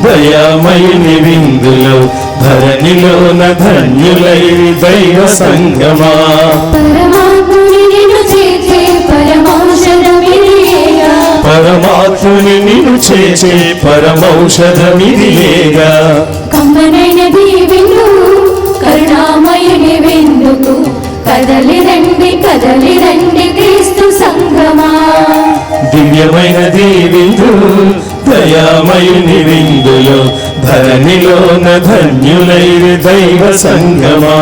దయామయుని విందులో ధరణిలోన ధన్యులైరి దైవ సంగమా. పరమాత్ముని నిన్ను చేర్చే పరమౌషధమిదియేగా. పరమాత్ముని నిన్ను చేసే పరమౌషధమిదియేగా. కమ్మనైనది విందు కరుణామయుని విందుకు కదలి రండి క్రీస్తు సంగమా. దివ్యమైనది విందు దయామయుని విందులో ధరణిలోన ధన్యులైరి దైవ సంగమా.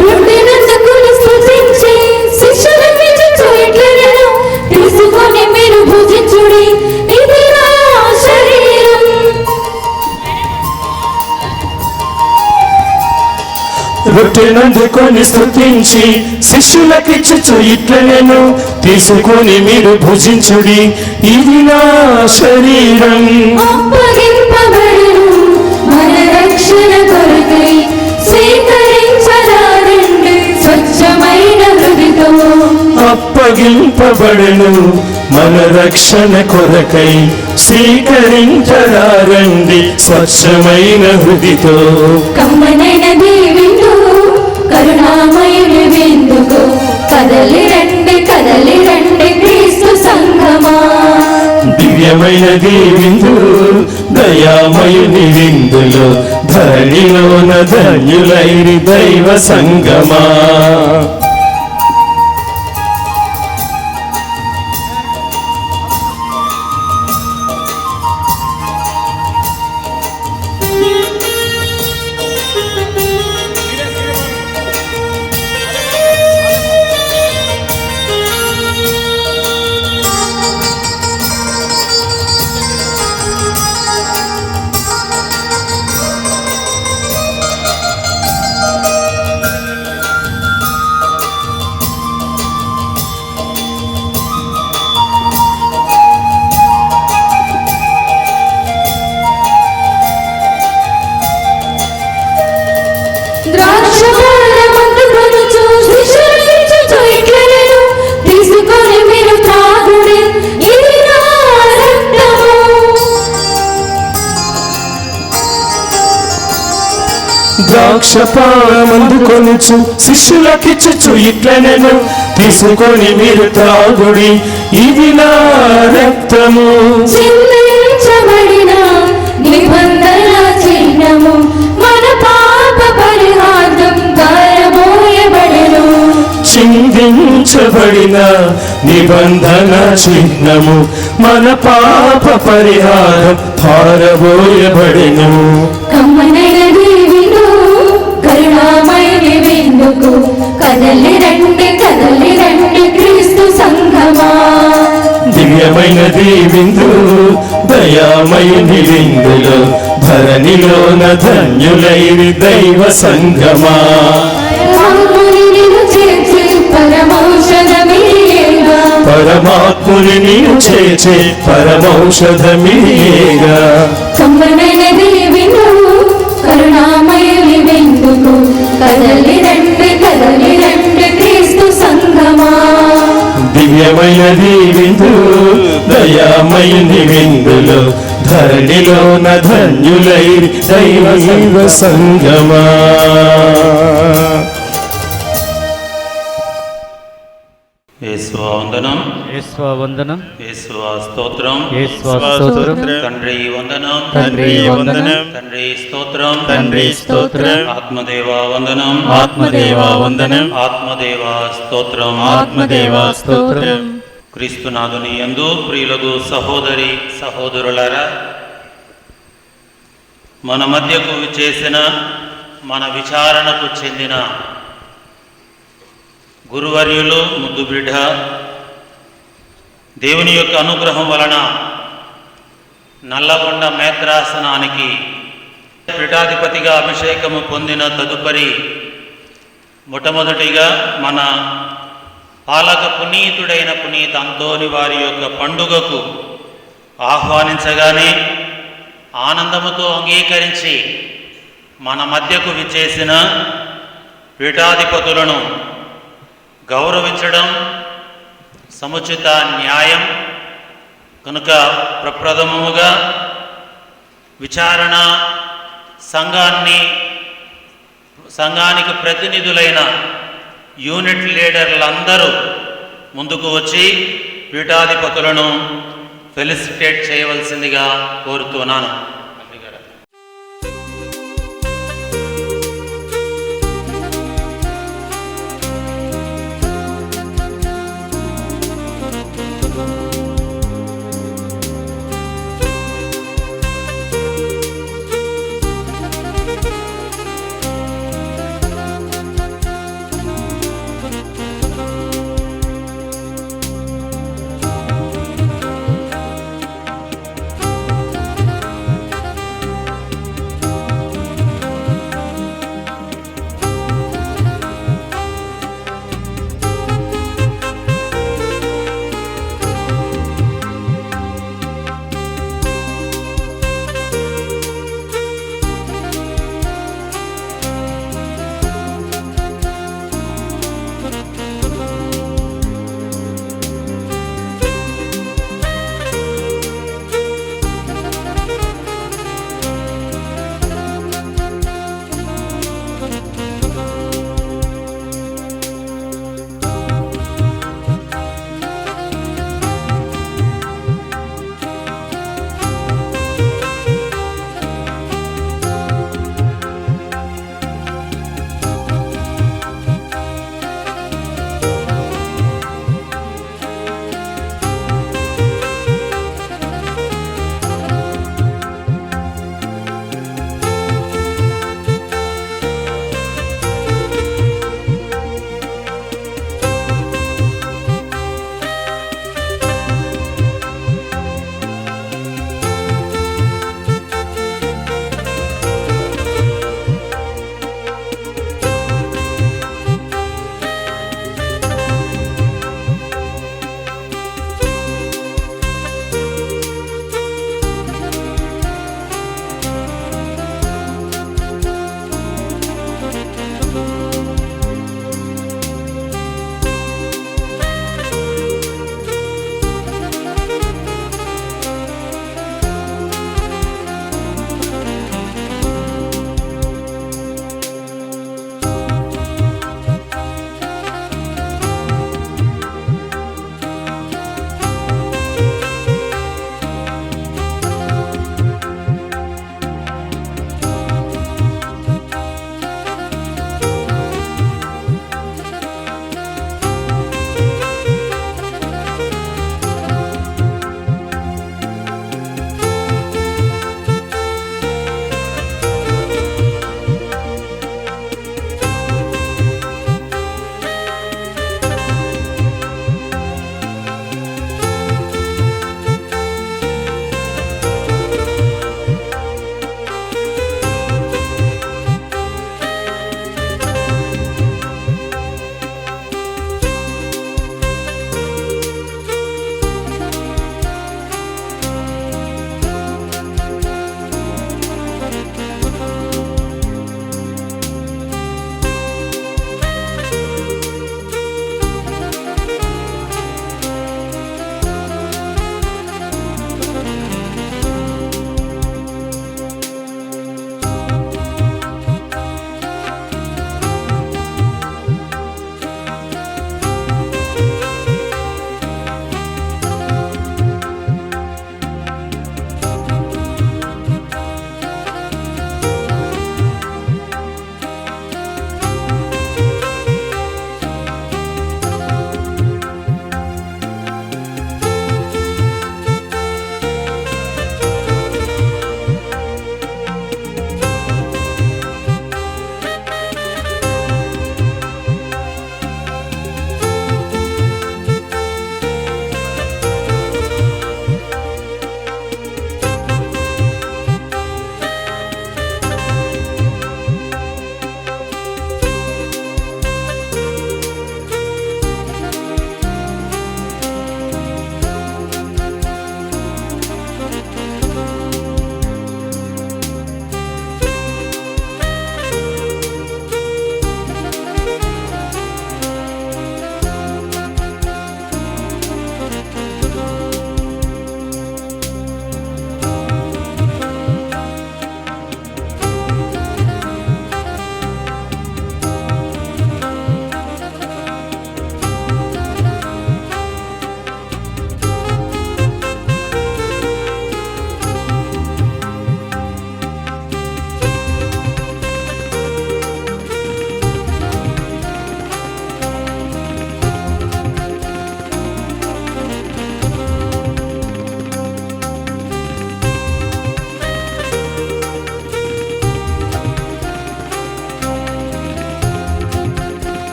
రొట్టెనందుకుని స్తుతించి శిష్యులకి ఇట్లనెను, తీసుకొని మీరు భుజించుడి, ఇది నా శరీరం. రొట్టెనందుకొని స్తుతించి శిష్యులకిచ్చుచు ఇట్లనెను, తీసుకొని మీరు భుజించుడి, ఇది నా శరీరం. అప్పగింపబడెను మన రక్షణ కొరకై, స్వీకరించరారండి స్వచ్ఛమైన హృదయతో. అప్పగింపబడెను మన రక్షణ కొరకై, స్వీకరించరారండి స్వచ్ఛమైన హృదితో. కమ్మనైనది విందు కరుణామయుని విందుకు కదలి రండి క్రీస్తు సంగమా. దివ్యమైనది విందు దయామయుని విందులో ధరణిలోన ధన్యులైరి దైవ సంగమా. ద్రాక్షపారమందుకొనుచు శిష్యులకిచ్చుచు ఇట్లనెను, తీసుకొని మీరు త్రాగుడి, ఇది నా రక్తము. ద్రాక్షపారమందుకొనుచు శిష్యులకిచ్చుచు ఇట్లనెను, తీసుకొని మీరు త్రాగుడి, ఇది నా రక్తము. చిందించబడిన నిబంధన చిహ్నము మన పాప పరిహార్థం ధారబోయబడెను. చిందించబడిన నిబంధన చిహ్నము మన పాప పరిహారం ధారబోయబడెను. కమ్మనైనది విందు కరుణామయుని విందుకు కదలి రండి క్రీస్తు సంగమా. దివ్యమైనది విందు దయామయుని విందులో ధరణిలోన ధన్యులైరి దైవ సంగమా. పరమాత్ముని నీవు చేర్చే పరమౌషధమీయేగా. కమ్మనైనది విను కరుణామయుని విందుకు కదలి రండి క్రీస్తు సంగమా. దివ్యమైనది విందు దయామయుని విందులో ధరణిలోన ధన్యులైరి దైవ సంగమా. యేసువా వందనం, యేసువా వందనం, యేసువా స్తోత్రం, యేసువా స్తోత్రం, తండ్రి వందనం, తండ్రి వందనం, తండ్రి స్తోత్రం, తండ్రి స్తోత్రం, ఆత్మదేవా వందనం, ఆత్మదేవా వందనం, ఆత్మదేవా స్తోత్రం, ఆత్మదేవా స్తోత్రం. క్రీస్తునాథుని యందు ప్రియులకు సహోదరి సహోదరులారా, మన మధ్యకు చేసిన మన విచారణకు చెందిన గురువర్యులు ముద్దు బిడ్డ దేవుని యొక్క అనుగ్రహం వలన నల్లగొండ మేత్రాసనానికి పీఠాధిపతిగా అభిషేకము పొందిన తదుపరి మొట్టమొదటిగా మన పాలక పునీతుడైన పునీత అంతోని వారి యొక్క పండుగకు ఆహ్వానించగానే ఆనందముతో అంగీకరించి మన మధ్యకు విచ్చేసిన పీఠాధిపతులను గౌరవించడం సముచిత న్యాయం కనుక ప్రప్రథమముగా విచారణ సంఘానికి ప్రతినిధులైన యూనిట్ లీడర్లందరూ ముందుకు వచ్చి పీఠాధిపతులను ఫెలిసిటేట్ చేయవలసిందిగా కోరుతున్నాను.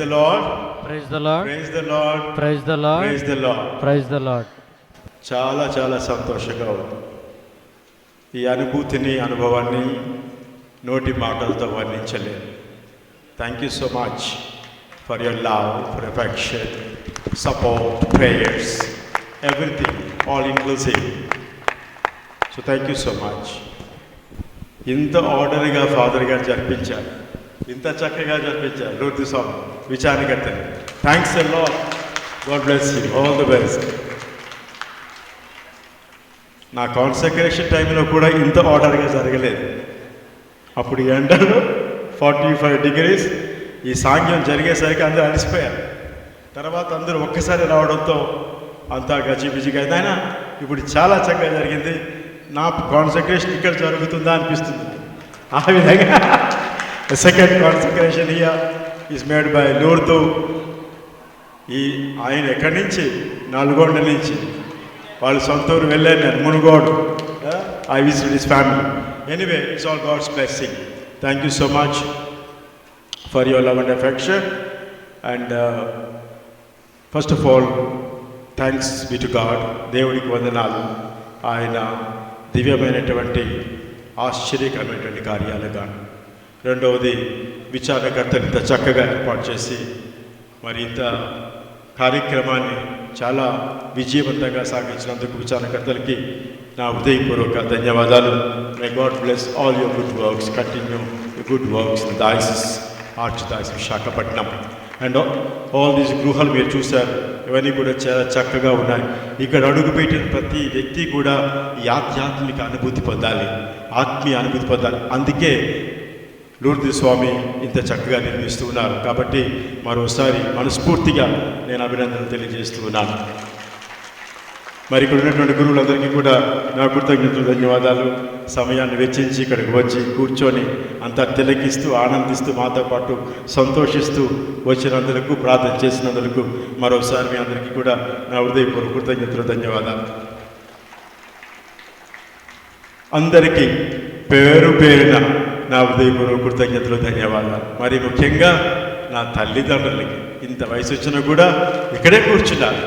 The Lord, praise the Lord, praise the Lord, praise the Lord, praise the Lord. Praise the Lord. చాలా చాలా సంతోషంగా ఉంది. ఈ అనుభూతిని, అనుభవాన్ని నోటి మాటలతో వర్ణించలేదు. Thank you so much for your love, for affection, support, prayers, everything, all inclusive. So thank you so much. ఇంత ఆర్డర్గా ఫాదర్ గారు జరిపించారు, ఇంత చక్కగా జరిపించారు లూర్దు స్వామి విచారణకర్తని. Thanks a lot. God bless you, all the best. నా కాన్సక్రేషన్ టైంలో కూడా ఇంత ఆర్డర్గా జరగలేదు. అప్పుడు ఎండలో 45 degrees, ఈ సాంగ్యం జరిగేసరికి అందరూ అలసిపోయారు. తర్వాత అందరూ ఒక్కసారి రావడంతో అంతా గజిబిజిగా అయింది. అయినా ఇప్పుడు చాలా చక్కగా జరిగింది. నా కాన్సక్రేషన్ ఇక్కడ జరుగుతుందా అనిపిస్తుంది. ఆ విధంగా second consecration here is made by Lourdu. ఆయన ఎక్కడి నుంచి, నల్గొండ నుంచి, వాళ్ళు సొంత ఊరు వెళ్ళాను నేను, Munugode. I visited his family. Anyway, it's all God's blessing. Thank you so much for your love and affection. And first of all thanks be to God. దేవుడికి వందనాలు. ఆయన దివ్యమైనటువంటి ఆశ్చర్యకరమైనటువంటి కార్యాలుగా. రెండవది, విచారణకర్తలు ఇంత చక్కగా ఏర్పాటు చేసి మరి ఇంత కార్యక్రమాన్ని చాలా విజయవంతంగా సాగించినందుకు విచారణకర్తలకి నా హృదయపూర్వక ధన్యవాదాలు. May God bless all your good works, continue good works in diocese, arch diocese Visakhapatnam. And all these గృహాలు మీరు చూశారు, ఇవన్నీ కూడా చాలా చక్కగా ఉన్నాయి. ఇక్కడ అడుగుపెట్టిన ప్రతి వ్యక్తి కూడా ఈ ఆధ్యాత్మిక అనుభూతి పొందాలి, ఆత్మీయ అనుభూతి పొందాలి. అందుకే లూర్దు స్వామి ఇంత చక్కగా నిర్మిస్తూ ఉన్నారు. కాబట్టి మరోసారి మనస్ఫూర్తిగా నేను అభినందనలు తెలియజేస్తూ ఉన్నాను. మరి ఇక్కడ ఉన్నటువంటి గురువులందరికీ కూడా నా కృతజ్ఞతలు, ధన్యవాదాలు. సమయాన్ని వెచ్చించి ఇక్కడికి వచ్చి కూర్చొని అంతా తిలకిస్తూ, ఆనందిస్తూ, మాతో పాటు సంతోషిస్తూ వచ్చినందుకు, ప్రార్థన చేసినందుకు మరోసారి మీ అందరికీ కూడా నా హృదయపూర్వక కృతజ్ఞతలు, ధన్యవాదాలు. అందరికీ పేరు పేరున నా హృదయపూర్వక కృతజ్ఞతలు, ధన్యవాదాలు. మరి ముఖ్యంగా నా తల్లిదండ్రులకి, ఇంత వయసు వచ్చినా కూడా ఇక్కడే కూర్చున్నారు,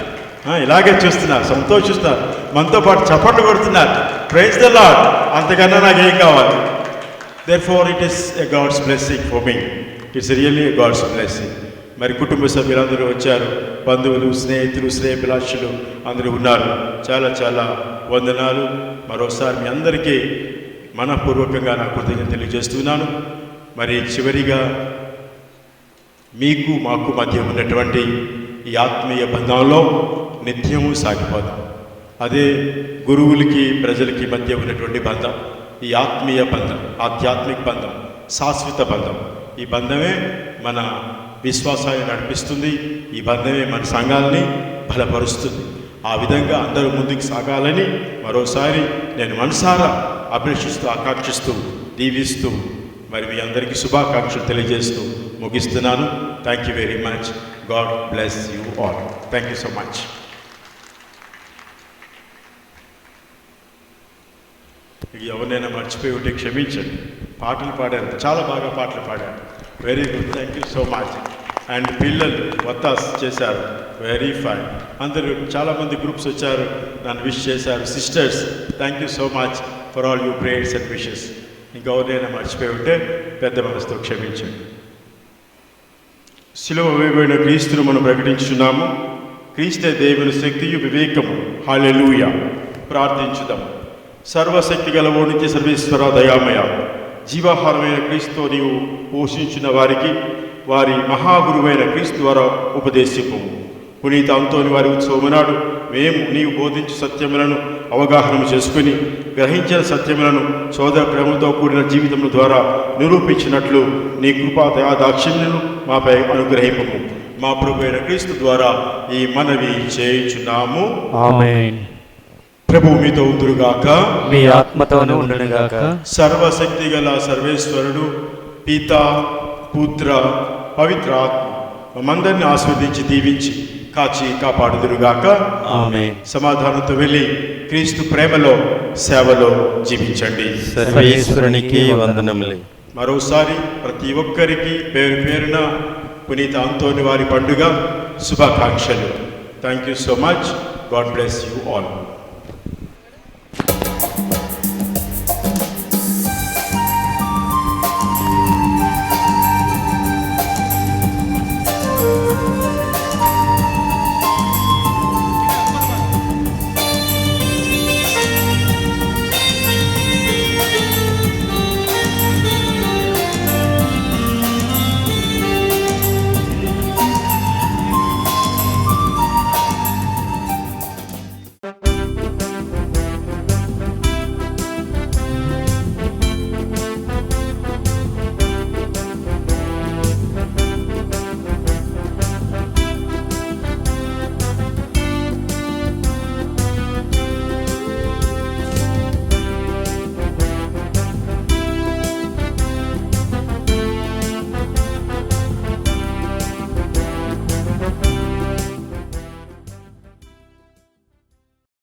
ఇలాగే చూస్తున్నారు, సంతోషిస్తున్నారు, మనతో పాటు చప్పట్లు కొడుతున్నారు. Praise the Lord. అంతకన్నా నాకేం కావాలి? Therefore it is a God's blessing for me. It's really a God's blessing. మరి కుటుంబ సభ్యులందరూ వచ్చారు, బంధువులు, స్నేహితులు, శ్రేయభిలాషులు అందరూ ఉన్నారు. చాలా చాలా వందనాలు. మరోసారి మీ అందరికీ మనపూర్వకంగా నా కృతజ్ఞతలు తెలియజేస్తున్నాను. మరి చివరిగా మీకు మాకు మధ్య ఉన్నటువంటి ఈ ఆత్మీయ బంధంలో నిత్యము సాగిపోదాం. అదే గురువులకి ప్రజలకి మధ్య ఉన్నటువంటి బంధం, ఈ ఆత్మీయ బంధం, ఆధ్యాత్మిక బంధం, శాశ్వత బంధం. ఈ బంధమే మన విశ్వాసాన్ని నడిపిస్తుంది. ఈ బంధమే మన సంఘాలని బలపరుస్తుంది. ఆ విధంగా అందరూ ముందుకు సాగాలని మరోసారి నేను మనసారా అభిలషిస్తూ, ఆకాంక్షిస్తూ, దీవిస్తూ మరి మీ అందరికీ శుభాకాంక్షలు తెలియజేస్తూ ముగిస్తున్నాను. Thank you very much. God bless you all. Thank you so much. ఎవరినైనా మర్చిపోయి ఉంటే క్షమించండి. పాటలు పాడారు, చాలా బాగా పాటలు పాడారు. Very good. Thank you so much. And పిల్లలు వత్తాస్ చేశారు, వెరీ ఫైన్. అందరూ చాలామంది గ్రూప్స్ వచ్చారు, నన్ను విష్ చేశారు. Sisters, thank you so much for all you prayers and wishes. ఇంకెవరినైనా మర్చిపోయి ఉంటే పెద్ద మనసుతో క్షమించండి. శిలువ వేయబడిన క్రీస్తును మనం ప్రకటించున్నాము. క్రీస్తే దేవుని శక్తియు వివేకము. హల్లెలూయా. ప్రార్థించుదాం. సర్వశక్తి గలవోనికి సర్వేశ్వర దయామయ, జీవాహారమైన క్రీస్తు నీవు పోషించిన వారికి వారి మహాగురువైన క్రీస్తు ద్వారా ఉపదేశింపు. పునీత అంతోని వారి ఉత్సవం నాడు మేము నీవు బోధించు సత్యములను అవగాహన చేసుకుని గ్రహించిన సత్యములను సోదర ప్రేమతో కూడిన జీవితముల ద్వారా నిరూపించినట్లు నీ కృపా దయా దాక్షిణ్యను మాపై అనుగ్రహింపము. మా ప్రభువైన క్రీస్తు ద్వారా ఈ మనవి చేయుచున్నాము. ఆమేన్. ప్రభు మీతో ఉందురుగాక, మీ ఆత్మతోనూ ఉండునుగాక. సర్వశక్తి గల సర్వేశ్వరుడు, పితా, పుత్ర, పవిత్ర ఆత్మ మనందరినీ ఆస్వాదించి దీవించి కాచి కాపాడుదురుగాక. ఆమేన్. సమాధానంతో వెళ్ళి క్రీస్తు ప్రేమలో, సేవలో జీవించండి. సర్వేశ్వరునికి వందనములు. మరోసారి ప్రతి ఒక్కరికి పేరు పేరున పునీత అంతోని వారి పండుగ శుభాకాంక్షలు. Thank you so much. God bless you all.